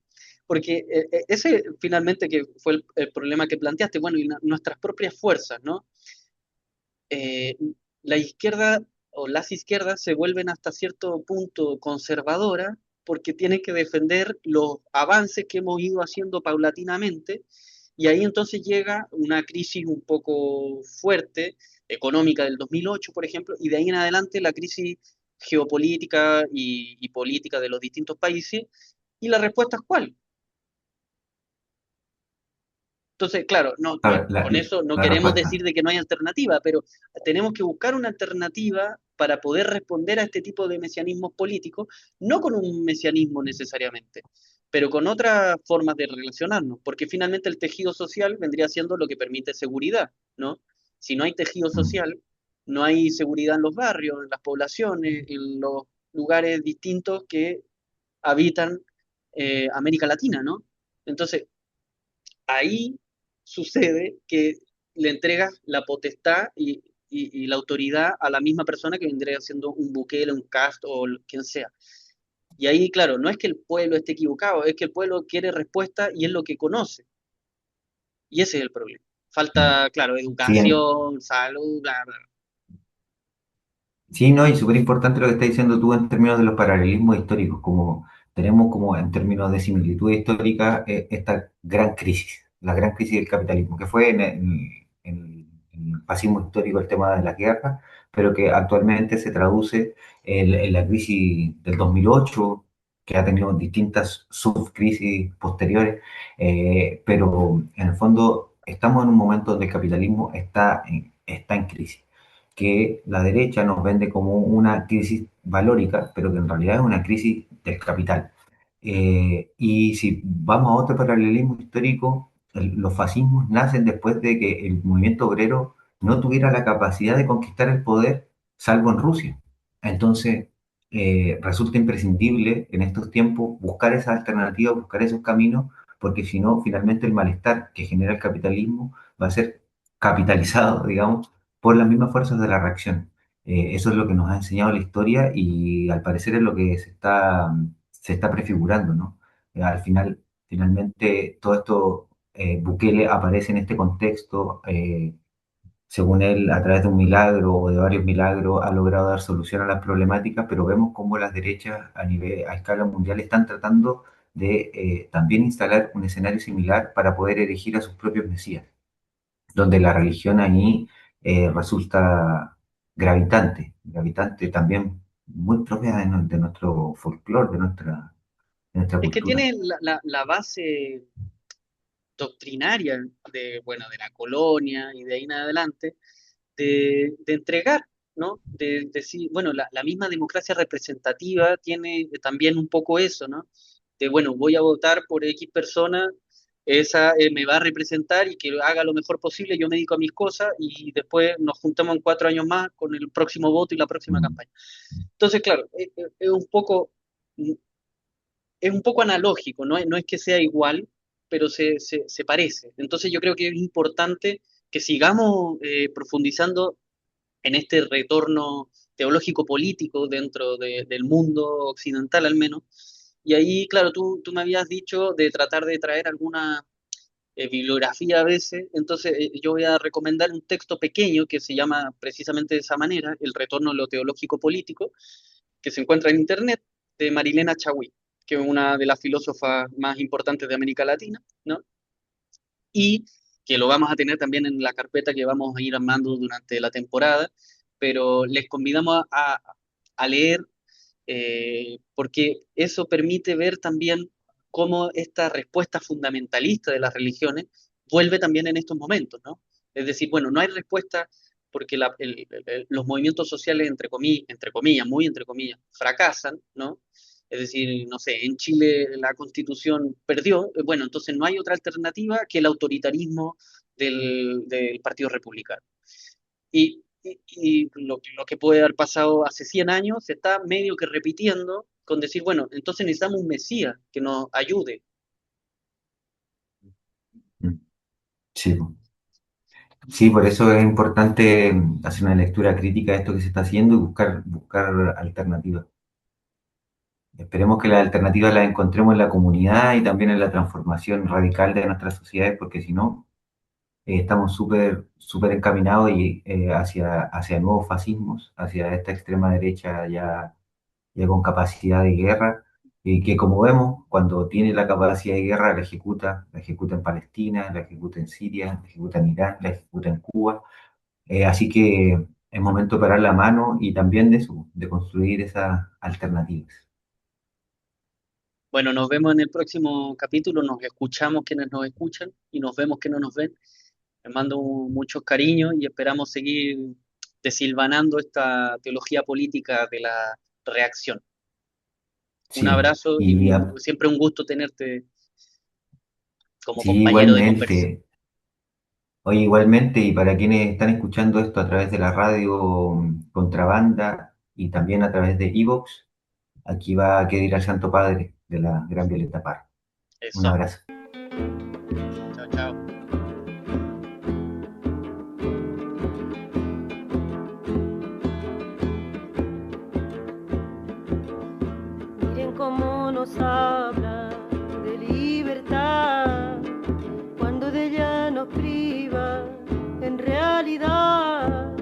[SPEAKER 2] Porque ese finalmente que fue el problema que planteaste, bueno, y nuestras propias fuerzas, ¿no? Eh, la izquierda o las izquierdas se vuelven hasta cierto punto conservadoras porque tienen que defender los avances que hemos ido haciendo paulatinamente y ahí entonces llega una crisis un poco fuerte, económica del 2008, por ejemplo, y de ahí en adelante la crisis geopolítica y política de los distintos países. ¿Y la respuesta es cuál? Entonces, claro,
[SPEAKER 1] A ver,
[SPEAKER 2] con eso no
[SPEAKER 1] la
[SPEAKER 2] queremos
[SPEAKER 1] respuesta.
[SPEAKER 2] decir de que no hay alternativa, pero tenemos que buscar una alternativa para poder responder a este tipo de mesianismos políticos, no con un mesianismo necesariamente, pero con otras formas de relacionarnos, porque finalmente el tejido social vendría siendo lo que permite seguridad, ¿no? Si no hay tejido
[SPEAKER 1] Mm.
[SPEAKER 2] social, no hay seguridad en los barrios, en las poblaciones, en los lugares distintos que habitan América Latina, ¿no? Entonces, ahí sucede que le entregas la potestad y la autoridad a la misma persona que vendría siendo un Bukele, un Cast o quien sea. Y ahí, claro, no es que el pueblo esté equivocado, es que el pueblo quiere respuesta y es lo que conoce. Y ese es el problema.
[SPEAKER 1] Mm.
[SPEAKER 2] Falta, claro,
[SPEAKER 1] Sí,
[SPEAKER 2] educación, salud, bla, bla.
[SPEAKER 1] sí, no, y súper importante lo que estás diciendo tú en términos de los paralelismos históricos, como tenemos como en términos de similitud histórica esta gran crisis, la gran crisis del capitalismo, que fue en el fascismo histórico el tema de la guerra, pero que actualmente se traduce en la crisis del 2008, que ha tenido distintas subcrisis posteriores, pero en el fondo estamos en un momento donde el capitalismo está en crisis. que la derecha nos vende como una crisis valórica, pero que en realidad es una crisis del capital. Y si vamos a otro paralelismo histórico, los fascismos nacen después de que el movimiento obrero no tuviera la capacidad de conquistar el poder, salvo en Rusia. Entonces, resulta imprescindible en estos tiempos buscar esas alternativas, buscar esos caminos, porque si no, finalmente el malestar que genera el capitalismo va a ser capitalizado, digamos, por las mismas fuerzas de la reacción. Eso es lo que nos ha enseñado la historia y al parecer es lo que se está prefigurando, ¿no? Al final, finalmente, todo esto, Bukele aparece en este contexto, según él, a través de un milagro o de varios milagros, ha logrado dar solución a las problemáticas, pero vemos cómo las derechas a escala mundial están tratando de también instalar un escenario similar para poder elegir a sus propios mesías, donde la religión ahí resulta gravitante también, muy propia de nuestro folclore, de nuestra
[SPEAKER 2] Es que
[SPEAKER 1] cultura.
[SPEAKER 2] tiene la base doctrinaria de, bueno, de la colonia y de ahí en adelante, de entregar, ¿no? De decir, bueno, la misma democracia representativa tiene también un poco eso, ¿no? De, bueno, voy a votar por X persona, esa me va a representar y que haga lo mejor posible, yo me dedico a mis cosas y después nos juntamos en 4 años más con el próximo voto y la próxima
[SPEAKER 1] Mm,
[SPEAKER 2] campaña. Entonces, claro, es un poco analógico, no es que sea igual, pero se parece. Entonces yo creo que es importante que sigamos profundizando en este retorno teológico político dentro del mundo occidental al menos. Y ahí, claro, tú me habías dicho de tratar de traer alguna bibliografía a veces, entonces yo voy a recomendar un texto pequeño que se llama precisamente de esa manera, El retorno a lo teológico político, que se encuentra en internet, de Marilena Chagüí, que es una de las filósofas más importantes de América Latina, ¿no? Y que lo vamos a tener también en la carpeta que vamos a ir armando durante la temporada, pero les convidamos a leer porque eso permite ver también cómo esta respuesta fundamentalista de las religiones vuelve también en estos momentos, ¿no? Es decir, bueno, no hay respuesta porque los movimientos sociales, entre comillas, muy entre comillas, fracasan, ¿no? Es decir, no sé, en Chile la constitución perdió, bueno, entonces no hay otra alternativa que el autoritarismo del Partido Republicano. Y lo que puede haber pasado hace 100 años se está medio que repitiendo con decir, bueno, entonces necesitamos un Mesías que nos ayude.
[SPEAKER 1] mm. Sí, po. Sí, por eso es importante hacer una lectura crítica de esto que se está haciendo y buscar alternativas. Esperemos que las alternativas las encontremos en la comunidad y también en la transformación radical de nuestras sociedades, porque si no, estamos súper encaminados hacia nuevos fascismos, hacia esta extrema derecha ya con capacidad de guerra, y que como vemos, cuando tiene la capacidad de guerra, la ejecuta en Palestina, la ejecuta en Siria, la ejecuta en Irán, la ejecuta en Cuba. Así que es momento de parar la mano y también de eso, de construir esas alternativas.
[SPEAKER 2] Bueno, nos vemos en el próximo capítulo, nos escuchamos quienes nos escuchan y nos vemos quienes nos ven. Les mando muchos cariños y esperamos seguir desilvanando esta teología política de la reacción. Un
[SPEAKER 1] Sí,
[SPEAKER 2] abrazo y
[SPEAKER 1] y
[SPEAKER 2] siempre un gusto tenerte como
[SPEAKER 1] sí,
[SPEAKER 2] compañero de conversa.
[SPEAKER 1] igualmente. Oye, igualmente, y para quienes están escuchando esto a través de la radio Contrabanda y también a través de Evox, aquí va a quedar al Santo Padre de la Gran Violeta Parra. Un
[SPEAKER 2] Eso.
[SPEAKER 1] abrazo.
[SPEAKER 2] Chao, chao.
[SPEAKER 5] Miren cómo nos habla de libertad, cuando de ella nos priva en realidad.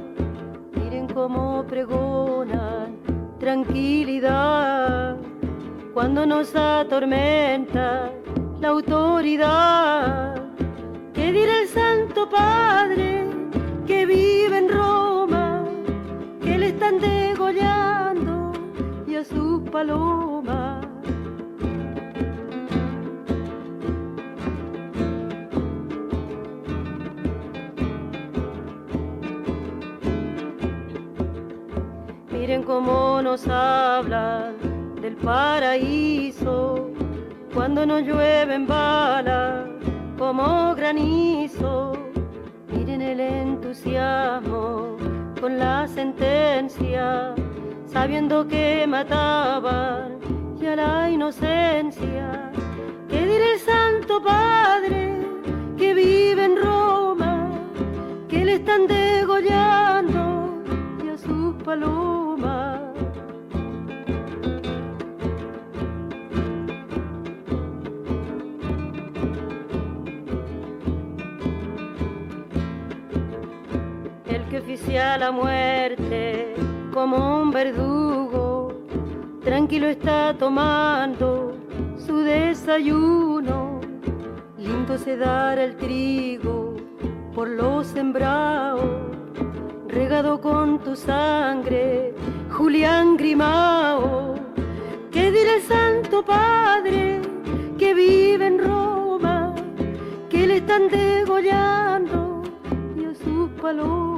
[SPEAKER 5] Miren cómo pregonan tranquilidad, cuando nos atormenta la autoridad. ¿Qué dirá el Santo Padre que vive en Roma, que le están degollando y a sus palomas? cómo nos hablan del paraíso, cuando nos llueven balas como granizo. Miren el entusiasmo con la sentencia, sabiendo que mataban ya la inocencia. ¿Qué dirá el Santo Padre que vive en Roma, que le están degollando y a sus palomas? El que oficia la muerte como un verdugo, tranquilo está tomando su desayuno. Lindo se dará el trigo por lo sembrado, regado con tu sangre, Julián Grimao. ¿Qué dirá el Santo Padre que vive en Roma, que le están degollando y a sus palomas?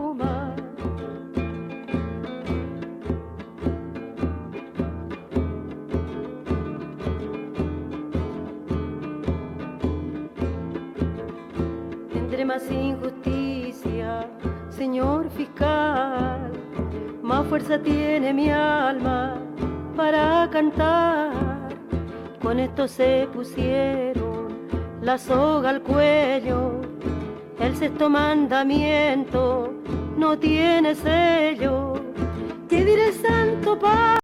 [SPEAKER 5] Entre más injusticia, señor fiscal, más fuerza tiene mi alma para cantar. Con esto se pusieron la soga al cuello, el sexto mandamiento no tiene sello. ¿Qué dirá el Santo Padre?